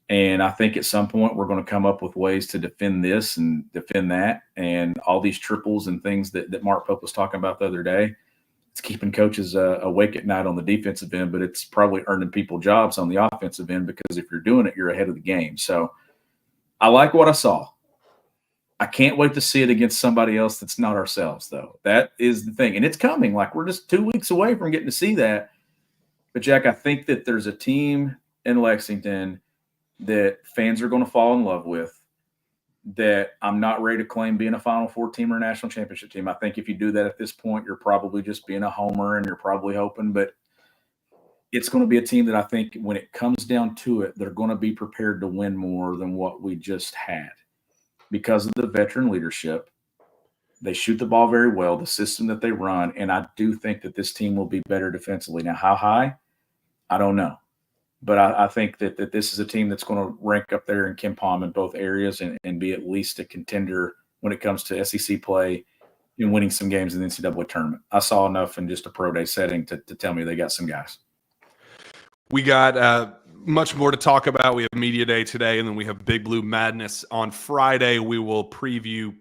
And I think at some point we're going to come up with ways to defend this and defend that. And all these triples and things that Mark Pope was talking about the other day, it's keeping coaches awake at night on the defensive end, but it's probably earning people jobs on the offensive end, because if you're doing it, you're ahead of the game. So I like what I saw. I can't wait to see it against somebody else that's not ourselves, though. That is the thing. And it's coming. Like, we're just 2 weeks away from getting to see that. But, Jack, I think that there's a team in Lexington that fans are going to fall in love with, that I'm not ready to claim being a Final Four team or a national championship team. I think if you do that at this point, you're probably just being a homer and you're probably hoping. But it's going to be a team that I think when it comes down to it, they're going to be prepared to win more than what we just had because of the veteran leadership. They shoot the ball very well, the system that they run, and I do think that this team will be better defensively. Now, how high? I don't know. But I think that this is a team that's going to rank up there in KenPom in both areas and be at least a contender when it comes to SEC play and winning some games in the NCAA tournament. I saw enough in just a pro day setting to tell me they got some guys. We got much more to talk about. We have Media Day today, and then we have Big Blue Madness on Friday. We will preview,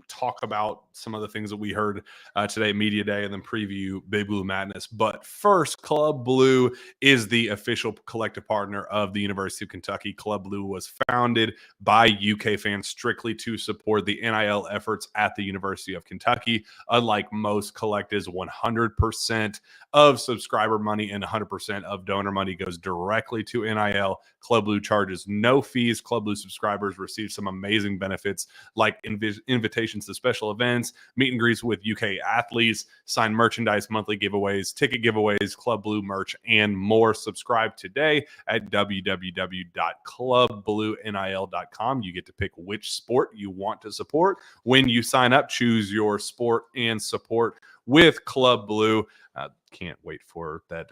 talk about some of the things that we heard today at Media Day, and then preview Big Blue Madness. But first, Club Blue is the official collective partner of the University of Kentucky. Club Blue was founded by UK fans strictly to support the NIL efforts at the University of Kentucky. Unlike most collectives, 100% of subscriber money and 100% of donor money goes directly to NIL. Club Blue charges no fees. Club Blue subscribers receive some amazing benefits like invitations to special events, meet and greets with UK athletes, signed merchandise, monthly giveaways, ticket giveaways, Club Blue merch, and more. Subscribe today at www.clubbluenil.com. You get to pick which sport you want to support. When you sign up, choose your sport and support with Club Blue. Can't wait for that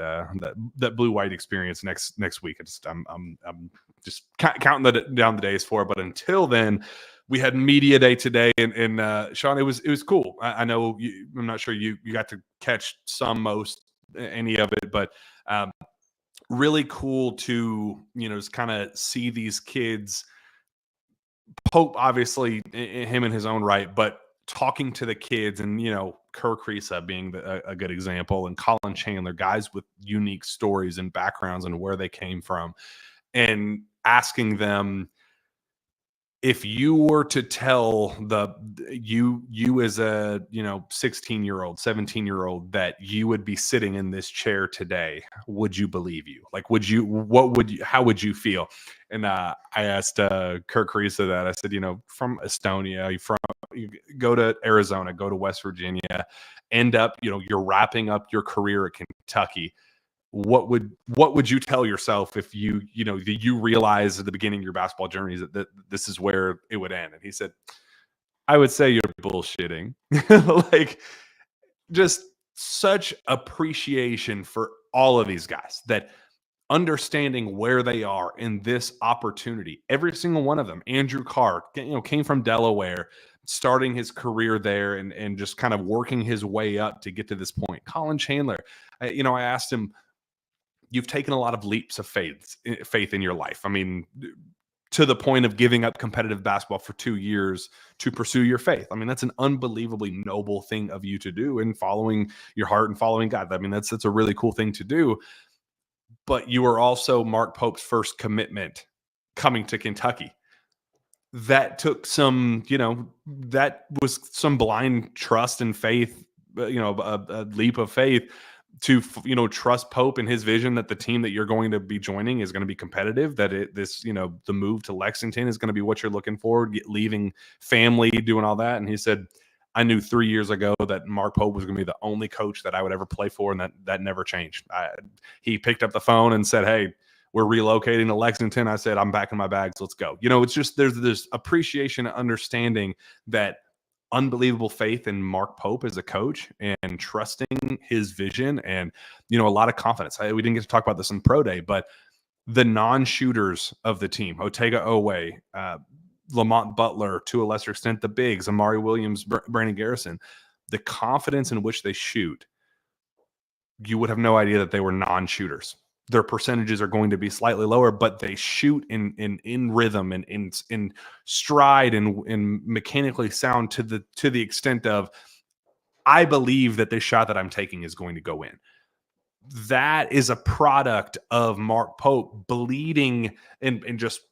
blue-white experience next week. I'm just counting down the days for it. But until then, we had Media Day today, and Sean, it was cool. I know I'm not sure you got to catch any of it, but really cool to just kind of see these kids. Pope, obviously, him in his own right, but talking to the kids, and Kerr Kriisa being a good example, and Colin Chandler, guys with unique stories and backgrounds and where they came from, and asking them, if you were to tell you as a 16-year-old, 17-year-old that you would be sitting in this chair today, would you believe you? Like, how would you feel? And I asked Kerr Kriisa that. I said, from Estonia, you go to Arizona, go to West Virginia, end up, you're wrapping up your career at Kentucky. What would you tell yourself if you realize at the beginning of your basketball journey that this is where it would end? And he said, I would say you're bullshitting. Like, just such appreciation for all of these guys, that understanding where they are in this opportunity. Every single one of them. Andrew Carr, came from Delaware, starting his career there and just kind of working his way up to get to this point. Colin Chandler, I asked him, you've taken a lot of leaps of faith in your life. I mean, to the point of giving up competitive basketball for 2 years to pursue your faith. I mean, that's an unbelievably noble thing of you to do, and following your heart and following God. I mean, that's a really cool thing to do. But you are also Mark Pope's first commitment coming to Kentucky. That took some, that was some blind trust and faith, a leap of faith to, trust Pope and his vision that the team that you're going to be joining is going to be competitive, that the move to Lexington is going to be what you're looking for, leaving family, doing all that. And he said, I knew 3 years ago that Mark Pope was going to be the only coach that I would ever play for, and that never changed. He picked up the phone and said, hey, we're relocating to Lexington. I said, I'm packing my bags. Let's go. It's just there's appreciation and understanding that unbelievable faith in Mark Pope as a coach and trusting his vision and, a lot of confidence. We didn't get to talk about this in Pro Day, but the non-shooters of the team, Otega Owe, Lamont Butler, to a lesser extent, the bigs, Amari Williams, Brandon Garrison, the confidence in which they shoot, you would have no idea that they were non-shooters. Their percentages are going to be slightly lower, but they shoot in rhythm and in stride and mechanically sound to the extent of, I believe that this shot that I'm taking is going to go in. That is a product of Mark Pope bleeding and just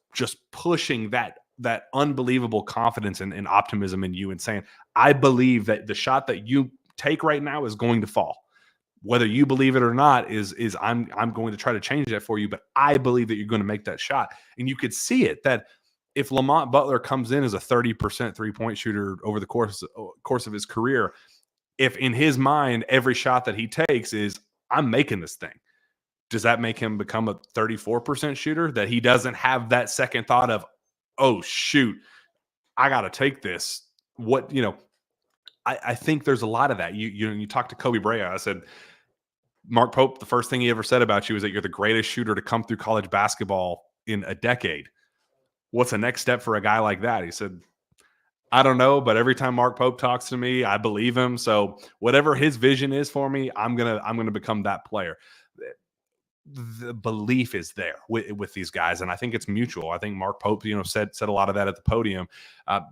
pushing that unbelievable confidence and optimism in you and saying, I believe that the shot that you take right now is going to fall. Whether you believe it or not is I'm going to try to change that for you, but I believe that you're going to make that shot. And you could see it, that if Lamont Butler comes in as a 30% 3-point shooter over the course of his career, if in his mind every shot that he takes is, I'm making this thing, does that make him become a 34% shooter, that he doesn't have that second thought of, oh shoot, I got to take this? I think there's a lot of that. You talk to Kobe Bryant. I said, Mark Pope, the first thing he ever said about you is that you're the greatest shooter to come through college basketball in a decade. What's the next step for a guy like that? He said, I don't know, but every time Mark Pope talks to me, I believe him. So whatever his vision is for me, I'm gonna become that player. The belief is there with these guys, and I think it's mutual. I think Mark Pope, said a lot of that at the podium.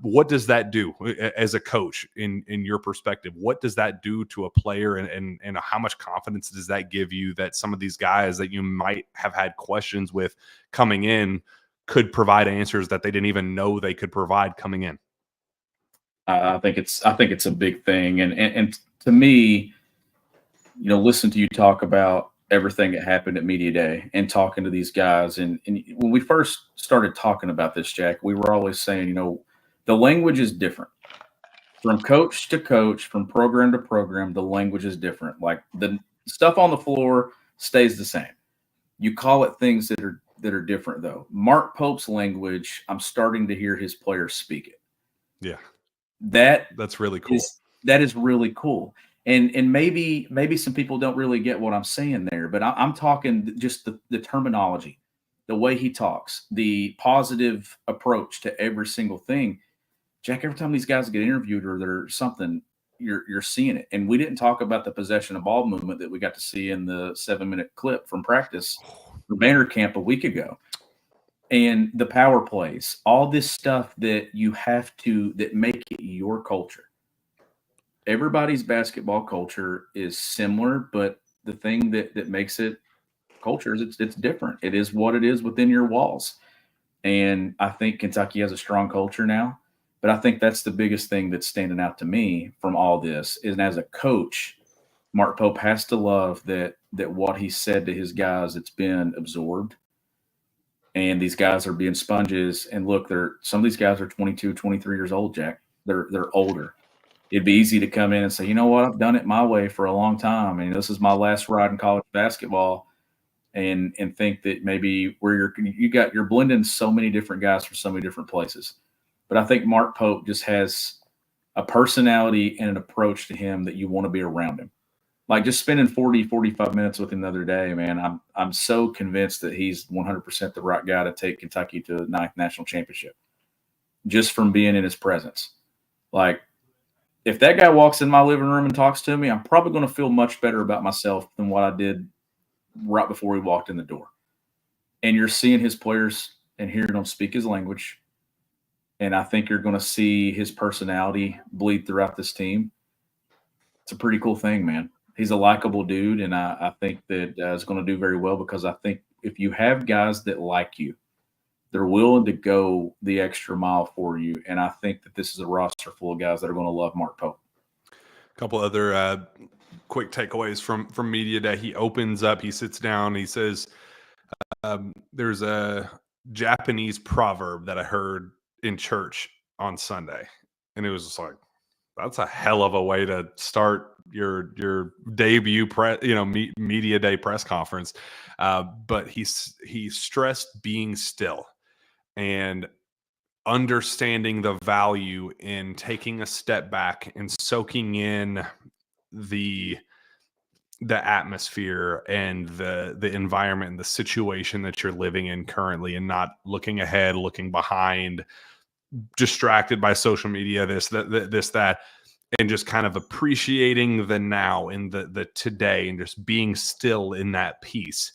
What does that do as a coach in your perspective? What does that do to a player, and how much confidence does that give you that some of these guys that you might have had questions with coming in could provide answers that they didn't even know they could provide coming in? I think it's a big thing, and to me, listen to you talk about everything that happened at Media Day and talking to these guys. And when we first started talking about this, Jack, we were always saying, the language is different from coach to coach, from program to program. The language is different. Like the stuff on the floor stays the same. You call it things that are different though. Mark Pope's language, I'm starting to hear his players speak it. Yeah. That's really cool. That is really cool. And maybe some people don't really get what I'm saying there, but I'm talking just the terminology, the way he talks, the positive approach to every single thing. Jack, every time these guys get interviewed or there's something, you're seeing it. And we didn't talk about the possession of ball movement that we got to see in the 7-minute clip from practice for Banner Camp a week ago. And the power plays, all this stuff that that make it your culture. Everybody's basketball culture is similar, but the thing that makes it culture is it's different. It is what it is within your walls. And I think Kentucky has a strong culture now, but I think that's the biggest thing that's standing out to me from all this is, as a coach, Mark Pope has to love that what he said to his guys, it's been absorbed. And these guys are being sponges. And look, some of these guys are 22, 23 years old, Jack. They're older. It'd be easy to come in and say, you know what, I've done it my way for a long time, and this is my last ride in college basketball, and think that maybe you're blending so many different guys from so many different places. But I think Mark Pope just has a personality and an approach to him that you want to be around him. Like just spending 40, 45 minutes with him the other day, man, I'm so convinced that he's 100% the right guy to take Kentucky to the 9th national championship just from being in his presence. Like, if that guy walks in my living room and talks to me, I'm probably going to feel much better about myself than what I did right before he walked in the door. And you're seeing his players and hearing him speak his language. And I think you're going to see his personality bleed throughout this team. It's a pretty cool thing, man. He's a likable dude, and I think that it's going to do very well, because I think if you have guys that like you, they're willing to go the extra mile for you. And I think that this is a roster full of guys that are going to love Mark Pope. A couple other quick takeaways from media day. He opens up, he sits down, he says, there's a Japanese proverb that I heard in church on Sunday, and it was just like, that's a hell of a way to start your debut media day press conference. But he stressed being still and understanding the value in taking a step back and soaking in the atmosphere and the environment and the situation that you're living in currently, and not looking ahead, looking behind, distracted by social media, this, that, and just kind of appreciating the now and the today, and just being still in that peace.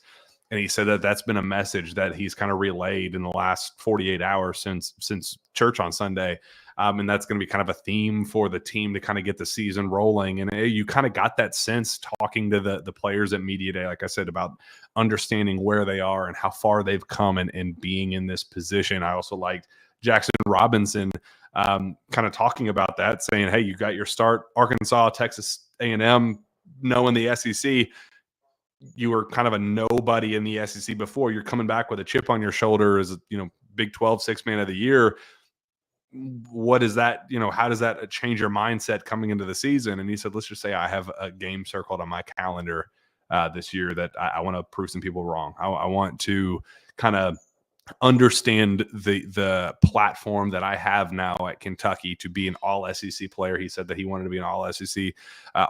And he said that that's been a message that he's kind of relayed in the last 48 hours since church on Sunday. And that's going to be kind of a theme for the team to kind of get the season rolling. And you kind of got that sense talking to the players at media day, like I said, about understanding where they are and how far they've come and being in this position. I also liked Jackson Robinson kind of talking about that, saying, hey, you got your start, Arkansas, Texas A&M, knowing the SEC. You were kind of a nobody in the SEC before. You're coming back with a chip on your shoulder as, Big 12 6-man of the year. What is that? How does that change your mindset coming into the season? And he said, let's just say I have a game circled on my calendar this year that I want to prove some people wrong. I want to kind of understand the platform that I have now at Kentucky to be an all SEC player. He said that he wanted to be an all SEC,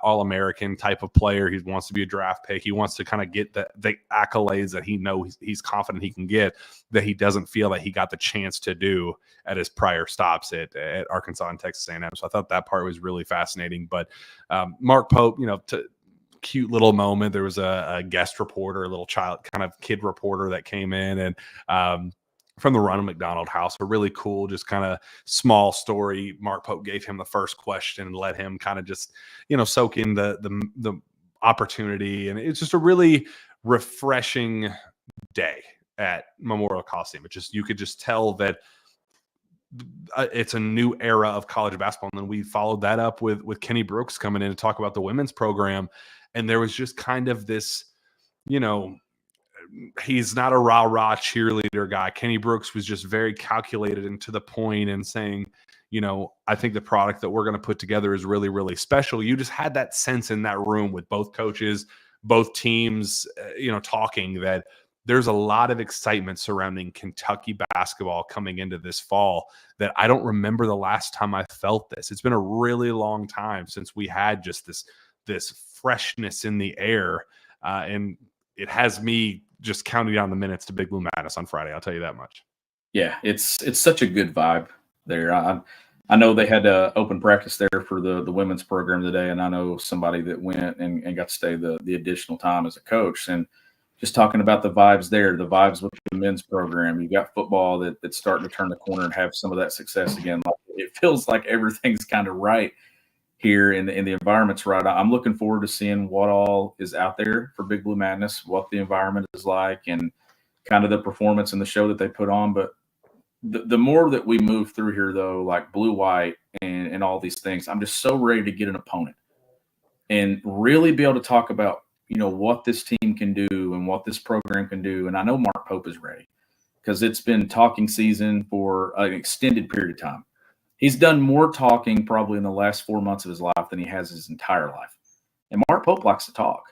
all American type of player. He wants to be a draft pick. He wants to kind of get the accolades that he knows he's confident he can get, that he doesn't feel that he got the chance to do at his prior stops at Arkansas and Texas A&M. So I thought that part was really fascinating. But Mark Pope, cute little moment. There was a guest reporter, a little kid reporter that came in, and from the Ronald McDonald House, a really cool, just kind of small story. Mark Pope gave him the first question and let him kind of just, soak in the opportunity. And it's just a really refreshing day at Memorial Coliseum. You could just tell that it's a new era of college basketball. And then we followed that up with Kenny Brooks coming in to talk about the women's program. And there was just kind of this, he's not a rah-rah cheerleader guy. Kenny Brooks was just very calculated and to the point, and saying, I think the product that we're going to put together is really, really special. You just had that sense in that room with both coaches, both teams, talking, that there's a lot of excitement surrounding Kentucky basketball coming into this fall that I don't remember the last time I felt this. It's been a really long time since we had just this freshness in the air, and it has me just counting down the minutes to Big Blue Madness on Friday. I'll tell you that much. Yeah, it's such a good vibe there. I know they had open practice there for the women's program today, and I know somebody that went and got to stay the additional time as a coach. And just talking about the vibes there, the vibes with the men's program. You got football that's starting to turn the corner and have some of that success again. It feels like everything's kind of right here, and the environment's right. I'm looking forward to seeing what all is out there for Big Blue Madness, what the environment is like, and kind of the performance and the show that they put on. But the more that we move through here, though, like blue, white, and all these things, I'm just so ready to get an opponent and really be able to talk about, what this team can do and what this program can do. And I know Mark Pope is ready, because it's been talking season for an extended period of time. He's done more talking probably in the last 4 months of his life than he has his entire life. And Mark Pope likes to talk.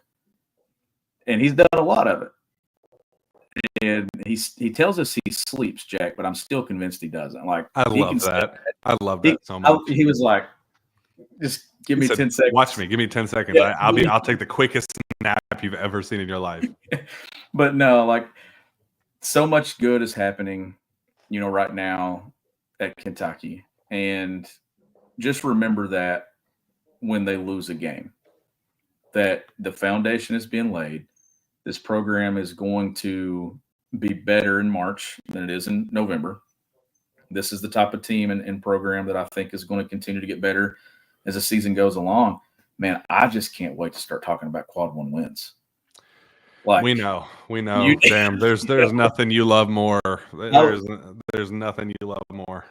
And he's done a lot of it. And he tells us he sleeps, Jack, but I'm still convinced he doesn't. I love that. I love that so much. He was like, just give me 10 seconds. Watch me. Give me 10 seconds. Yeah. I'll take the quickest nap you've ever seen in your life. But no, so much good is happening, right now at Kentucky. And just remember that when they lose a game, that the foundation is being laid. This program is going to be better in March than it is in November. This is the type of team and program that I think is going to continue to get better as the season goes along. Man, I just can't wait to start talking about quad one wins. Like we know. Damn, there's nothing you love more. There's nothing you love more.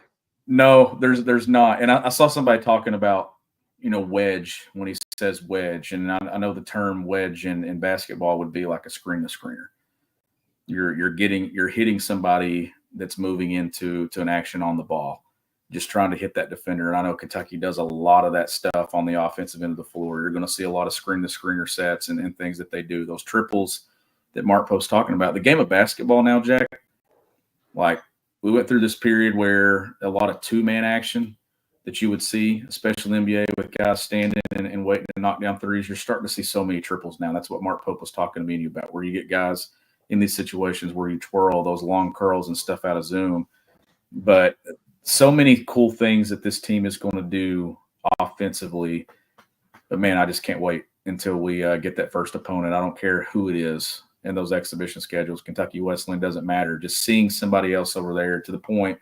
No, there's not. And I saw somebody talking about, wedge when he says wedge, and I know the term wedge in basketball would be like a screen to screener. You're hitting somebody that's moving into an action on the ball, just trying to hit that defender. And I know Kentucky does a lot of that stuff on the offensive end of the floor. You're going to see a lot of screen to screener sets and things that they do. Those triples that Mark Pope's talking about. The game of basketball now, Jack, like we went through this period where a lot of two-man action that you would see, especially in the NBA with guys standing and waiting to knock down threes. You're starting to see so many triples now. That's what Mark Pope was talking to me and you about, where you get guys in these situations where you twirl those long curls and stuff out of Zoom. But so many cool things that this team is going to do offensively. But, man, I just can't wait until we get that first opponent. I don't care who it is in those exhibition schedules. Kentucky Wesleyan doesn't matter. Just seeing somebody else over there to the point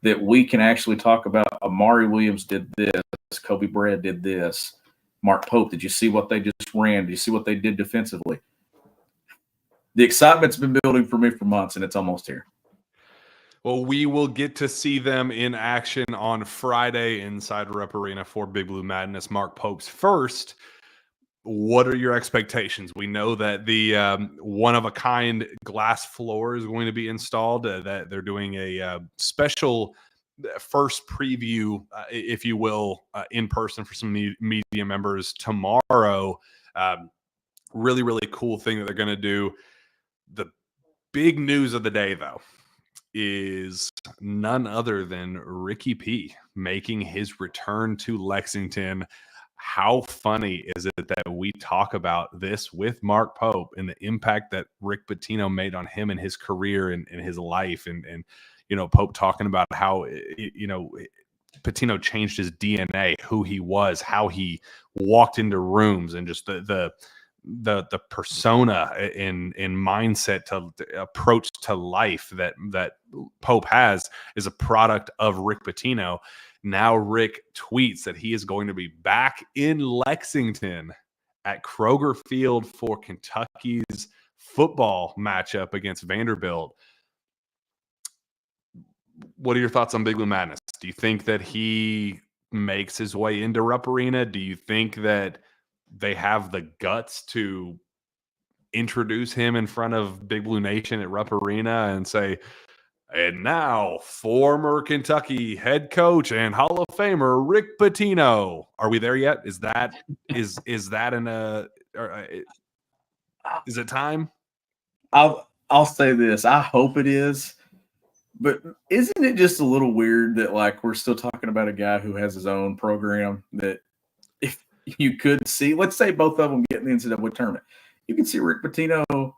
that we can actually talk about Amari Williams did this, Kobe Brad did this, Mark Pope, did you see what they just ran? Did you see what they did defensively? The excitement's been building for me for months, and it's almost here. Well, we will get to see them in action on Friday inside Rupp Arena for Big Blue Madness. Mark Pope's first. What are your expectations? We know that the one-of-a-kind glass floor is going to be installed, that they're doing a special first preview, if you will, in person for some media members tomorrow. Really, really cool thing that they're going to do. The big news of the day, though, is none other than Ricky P making his return to Lexington. How funny is it that we talk about this with Mark Pope and the impact that Rick Pitino made on him and his career and his life, and Pope talking about how Pitino changed his DNA, who he was, how he walked into rooms, and just the persona and mindset to approach to life that Pope has is a product of Rick Pitino. Now Rick tweets that he is going to be back in Lexington at Kroger Field for Kentucky's football matchup against Vanderbilt. What are your thoughts on Big Blue Madness? Do you think that he makes his way into Rupp Arena? Do you think that they have the guts to introduce him in front of Big Blue Nation at Rupp Arena and say, and now former Kentucky head coach and Hall of Famer Rick Pitino? Are we there yet? Is that is that is it time? I'll say this. I hope it is. But isn't it just a little weird that like we're still talking about a guy who has his own program that if you could see, let's say both of them get in the NCAA tournament, you can see Rick Pitino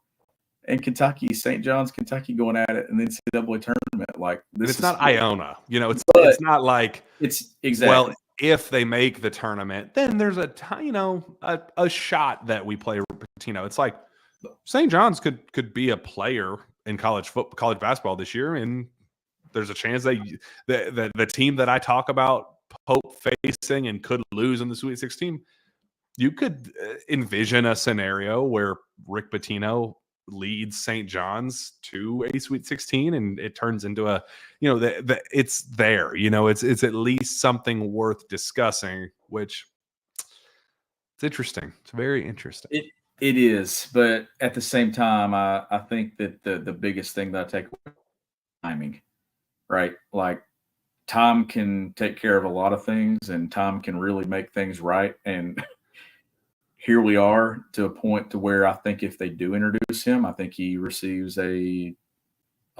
and Kentucky, St. John's, Kentucky going at it in the NCAA tournament. Like this, it's not Iona, it's not like it's exactly. Well, if they make the tournament, then there's a shot that we play Pitino. It's like St. John's could be a player in college basketball this year, and there's a chance the team that I talk about Pope facing and could lose in the Sweet 16. You could envision a scenario where Rick Pitino leads St. John's to a Sweet 16, and it turns into a, it's there. It's at least something worth discussing, which it's interesting. It's very interesting. It is, but at the same time, I think that the biggest thing that I take away is timing, right? Like time can take care of a lot of things, and time can really make things right. And here we are to a point to where I think if they do introduce him, I think he receives a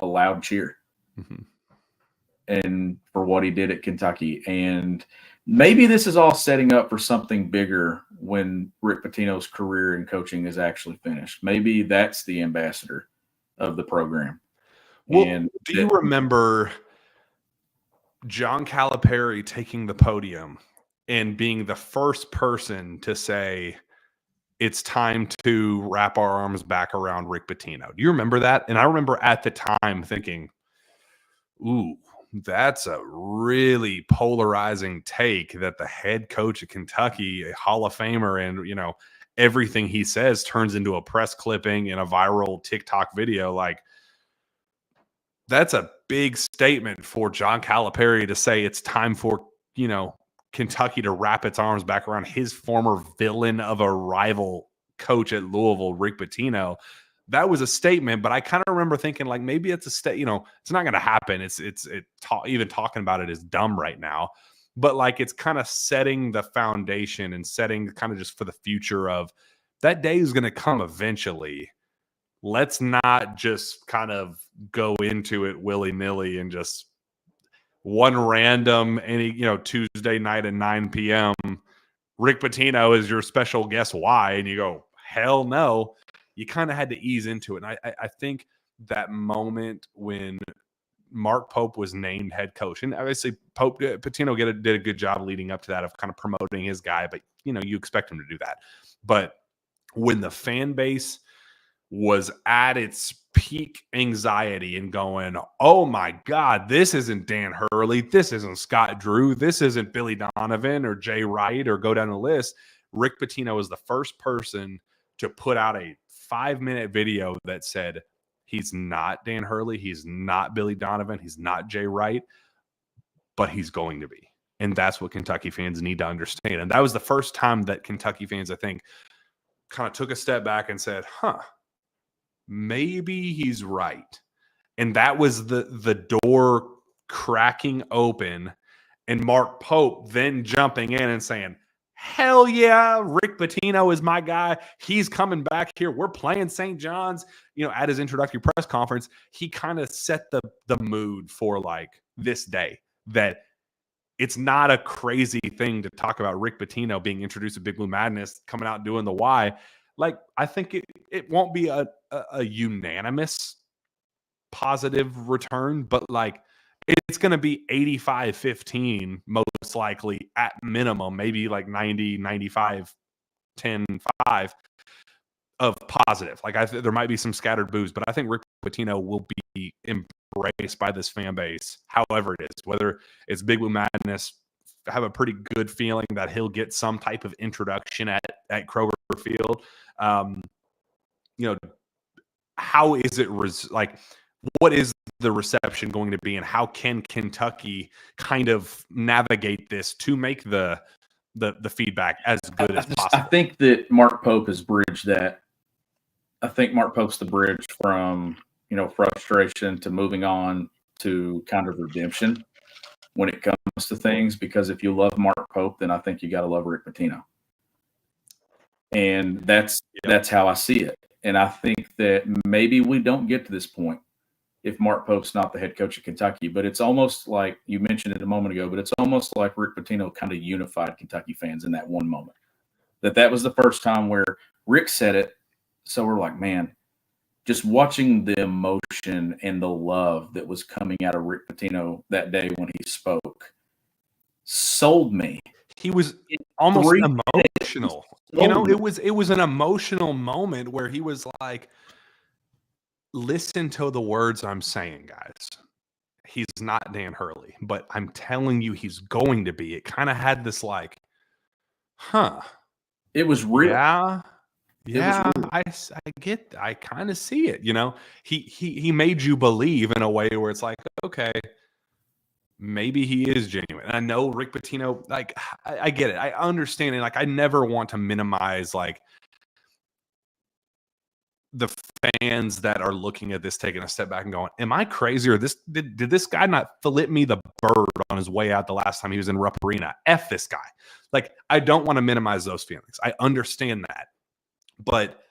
loud cheer. Mm-hmm. And for what he did at Kentucky. And maybe this is all setting up for something bigger when Rick Pitino's career in coaching is actually finished. Maybe that's the ambassador of the program. Well, do you remember John Calipari taking the podium and being the first person to say, it's time to wrap our arms back around Rick Pitino. Do you remember that? And I remember at the time thinking, ooh, that's a really polarizing take that the head coach of Kentucky, a Hall of Famer, and, you know, everything he says turns into a press clipping and a viral TikTok video. Like, that's a big statement for John Calipari to say it's time for, you know, Kentucky to wrap its arms back around his former villain of a rival coach at Louisville, Rick Pitino. That was a statement, but I kind of remember thinking, like, maybe it's a state, you know, it's not going to happen. Even talking about it is dumb right now, but like, it's kind of setting the foundation and setting kind of just for the future of that day is going to come eventually. Let's not just kind of go into it willy-nilly and just one random Tuesday night at 9 p.m. Rick Pitino is your special guest. Why? And you go, hell no. You kind of had to ease into it. And I think that moment when Mark Pope was named head coach, and obviously Pitino did a good job leading up to that of kind of promoting his guy, but you expect him to do that. But when the fan base was at its peak anxiety and going, oh my God, this isn't Dan Hurley, this isn't Scott Drew, this isn't Billy Donovan or Jay Wright, or go down the list. Rick Pitino was the first person to put out a 5-minute video that said he's not Dan Hurley, he's not Billy Donovan, he's not Jay Wright, but he's going to be. And that's what Kentucky fans need to understand. And that was the first time that Kentucky fans, I think, kind of took a step back and said, maybe he's right. And that was the door cracking open, and Mark Pope then jumping in and saying, hell yeah, Rick Pitino is my guy. He's coming back here. We're playing St. John's. At his introductory press conference, he kind of set the mood for like this day, that it's not a crazy thing to talk about Rick Pitino being introduced to Big Blue Madness, coming out doing the Y. Like, I think it won't be a unanimous positive return, but like, it's going to be 85-15 most likely at minimum, maybe like 90, 95, 10, 5 of positive. Like, there might be some scattered boos, but I think Rick Pitino will be embraced by this fan base, however it is, whether it's Big Blue Madness. I have a pretty good feeling that he'll get some type of introduction at Kroger Field. How is it what is the reception going to be, and how can Kentucky kind of navigate this to make the feedback as good as possible? I think that Mark Pope has bridged that. I think Mark Pope's the bridge from, frustration to moving on to kind of redemption when it comes to things, because if you love Mark Pope, then I think you got to love Rick Pitino. And that's how I see it. And I think that maybe we don't get to this point if Mark Pope's not the head coach of Kentucky. But it's almost like, you mentioned it a moment ago, but it's almost like Rick Pitino kind of unified Kentucky fans in that one moment. That was the first time where Rick said it. So we're like, man, just watching the emotion and the love that was coming out of Rick Pitino that day when he spoke sold me. He was almost emotional. It was an emotional moment where he was like, listen to the words I'm saying, guys. He's not Dan Hurley, but I'm telling you he's going to be. It kind of had this like, It was real. Yeah, I kind of see it. He made you believe in a way where it's like, okay, maybe he is genuine. And I know Rick Pitino, like, I get it. I understand it. Like, I never want to minimize like the fans that are looking at this, taking a step back and going, am I crazy? Or did this guy not flip me the bird on his way out the last time he was in Rupp Arena? F this guy. Like, I don't want to minimize those feelings. I understand that. But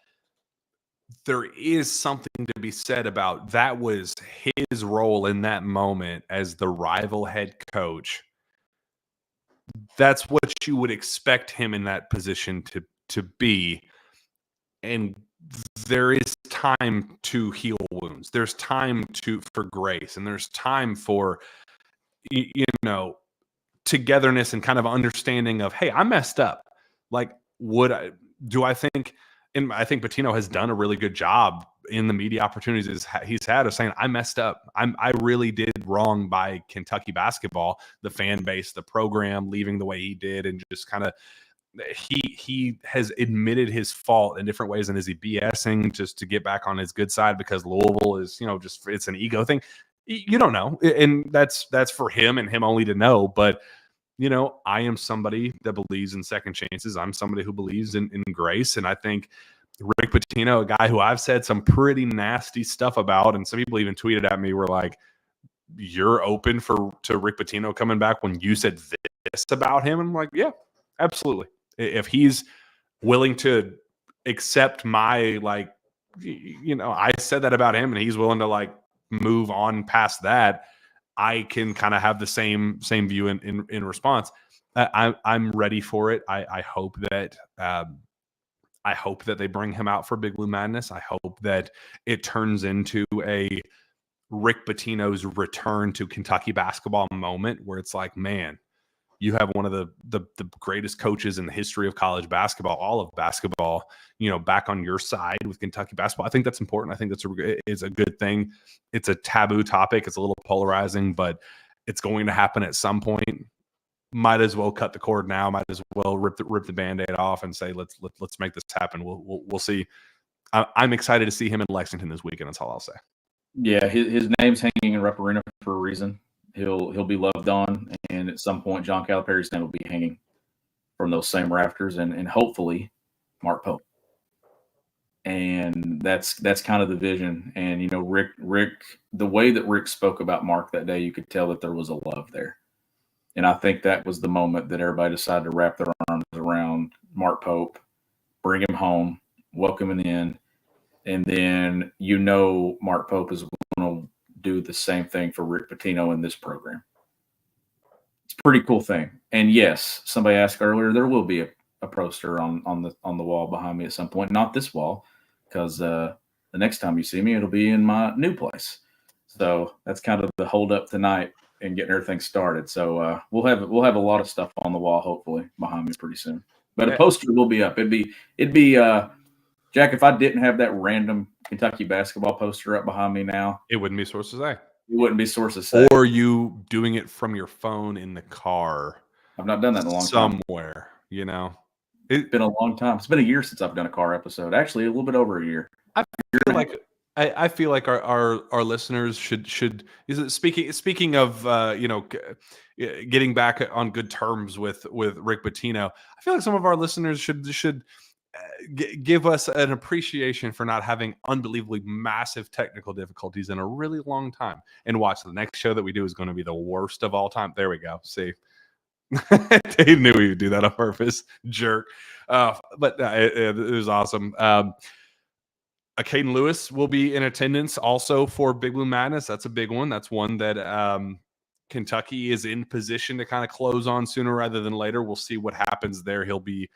there is something to be said about that was his role in that moment as the rival head coach. That's what you would expect him in that position to be. And there is time to heal wounds. There's time for grace, and there's time for, togetherness and kind of understanding of, hey, I messed up. Like, do I think? And I think Pitino has done a really good job in the media opportunities he's had of saying, I messed up. I really did wrong by Kentucky basketball, the fan base, the program, leaving the way he did, and just kind of he has admitted his fault in different ways. And is he BSing just to get back on his good side because Louisville is, just it's an ego thing? You don't know, and that's for him and him only to know. But I am somebody that believes in second chances. I'm somebody who believes in grace. And I think Rick Pitino, a guy who I've said some pretty nasty stuff about, and some people even tweeted at me, were like, you're open to Rick Pitino coming back when you said this about him? I'm like, yeah, absolutely. If he's willing to accept my, I said that about him and he's willing to move on past that, I can kind of have the same view in response. I'm ready for it. I hope that they bring him out for Big Blue Madness. I hope that it turns into a Rick Pitino's return to Kentucky basketball moment where it's like, man, you have one of the greatest coaches in the history of college basketball, all of basketball, back on your side with Kentucky basketball. I think that's important. I think it's a good thing. It's a taboo topic. It's a little polarizing, but it's going to happen at some point. Might as well cut the cord now. Might as well rip the Band-Aid off and say, let's make this happen. We'll see. I'm excited to see him in Lexington this weekend. That's all I'll say. Yeah, his name's hanging in Rupp Arena for a reason. He'll be loved on, and at some point, John Calipari's name will be hanging from those same rafters, and hopefully, Mark Pope. And that's kind of the vision. And Rick, the way that Rick spoke about Mark that day, you could tell that there was a love there. And I think that was the moment that everybody decided to wrap their arms around Mark Pope, bring him home, welcome him in, and then Mark Pope is going to do the same thing for Rick Pitino in this program. It's a pretty cool thing. And yes, somebody asked earlier, there will be a poster on the wall behind me at some point. Not this wall, because the next time you see me, it'll be in my new place. So that's kind of the hold up tonight and getting everything started. So we'll have a lot of stuff on the wall, hopefully, behind me pretty soon. But a poster will be up. It'd be Jack, if I didn't have that random Kentucky basketball poster up behind me now, it wouldn't be source to say. It wouldn't be source to say. Or you doing it from your phone in the car. I've not done that in a long time. Somewhere, It's been a long time. It's been a year since I've done a car episode. Actually, a little bit over a year. I feel like our listeners should speaking of getting back on good terms with Rick Pitino. I feel like some of our listeners should give us an appreciation for not having unbelievably massive technical difficulties in a really long time. And watch, the next show that we do is going to be the worst of all time. There we go. See, they knew he would do that on purpose, jerk. But it was awesome. Caden Lewis will be in attendance also for Big Blue Madness. That's a big one. That's one that Kentucky is in position to kind of close on sooner rather than later. We'll see what happens there. He'll be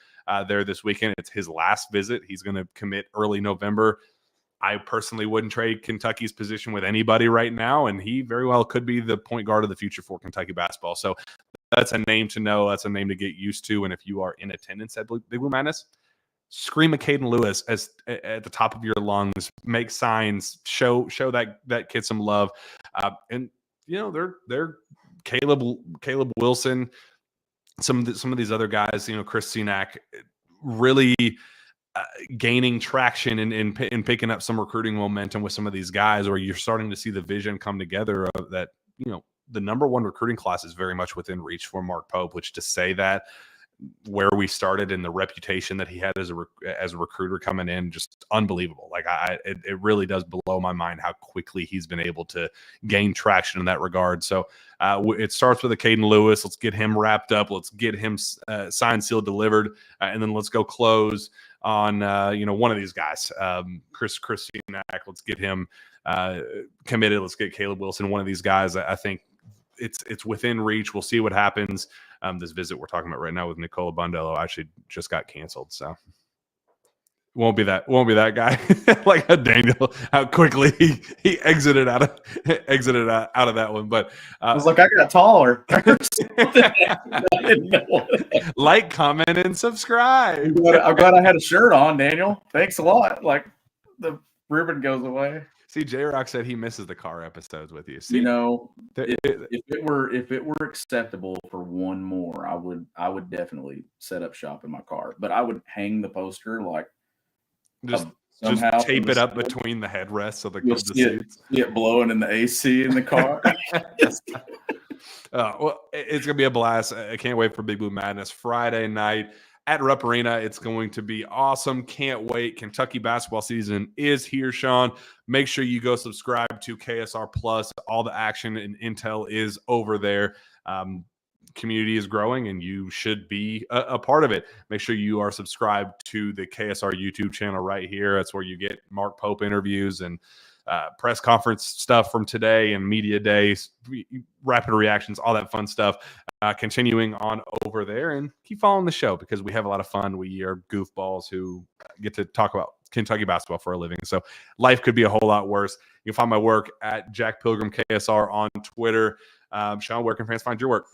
there this weekend. It's his last visit. He's going to commit early November. I personally wouldn't trade Kentucky's position with anybody right now, and he very well could be the point guard of the future for Kentucky basketball. So that's a name to know. That's a name to get used to. And if you are in attendance at Big Blue Madness, scream at Caden Lewis at the top of your lungs, make signs, show that kid some love. And they're Caleb Wilson, some of these other guys, Chris Cenac, really gaining traction and picking up some recruiting momentum with some of these guys, where you're starting to see the vision come together of that. The number one recruiting class is very much within reach for Mark Pope, which to say that where we started and the reputation that he had as a recruiter coming in, just unbelievable. Like it really does blow my mind how quickly he's been able to gain traction in that regard. So it starts with a Caden Lewis. Let's get him wrapped up. Let's get him signed, sealed, delivered, and then let's go close on one of these guys, Chris Cenac. Let's get him committed. Let's get Caleb Wilson, one of these guys. I think it's within reach. We'll see what happens. This visit we're talking about right now with Nicola Bundello actually just got canceled. So Won't be that guy. Like a Daniel, how quickly he exited out of that one. But I was like, I got taller. I didn't know. Like, comment, and subscribe. I'm glad I had a shirt on, Daniel. Thanks a lot. Like the ribbon goes away. See, J-Rock said he misses the car episodes with you. See, You know, if it were acceptable for one more, I would definitely set up shop in my car. But I would hang the poster like just somehow tape it up between the headrests of the seats. Get blowing in the AC in the car. Well, it's gonna be a blast. I can't wait for Big Blue Madness Friday night at Rupp Arena. It's going to be awesome. Can't wait. Kentucky basketball season is here, Sean. Make sure you go subscribe to KSR Plus. All the action and intel is over there. Community is growing, and you should be a part of it. Make sure you are subscribed to the KSR YouTube channel right here. That's where you get Mark Pope interviews and press conference stuff from today and media days, rapid reactions, all that fun stuff. Continuing on over there, and keep following the show because we have a lot of fun. We are goofballs who get to talk about Kentucky basketball for a living. So life could be a whole lot worse. You can find my work at Jack Pilgrim KSR on Twitter. Sean, where can fans find your work?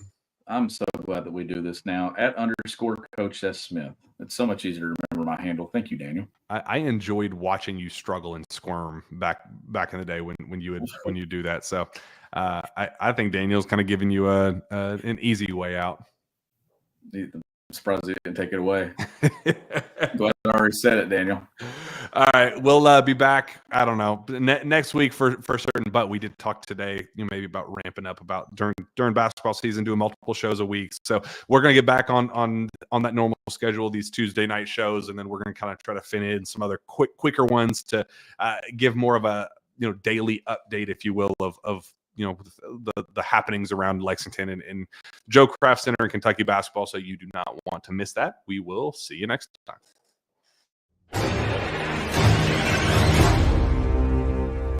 I'm so glad that we do this now at _Coach S. Smith. It's so much easier to remember my handle. Thank you, Daniel. I enjoyed watching you struggle and squirm back in the day when you do that. So I think Daniel's kind of giving you an easy way out. I'm surprised he didn't take it away. Glad I already said it, Daniel. All right, we'll be back. I don't know next week for certain, but we did talk today, maybe about ramping up about during basketball season, doing multiple shows a week. So we're gonna get back on that normal schedule, these Tuesday night shows, and then we're gonna kind of try to fit in some other quicker ones to give more of a daily update, if you will, of the happenings around Lexington and Joe Kraft Center and Kentucky basketball. So you do not want to miss that. We will see you next time.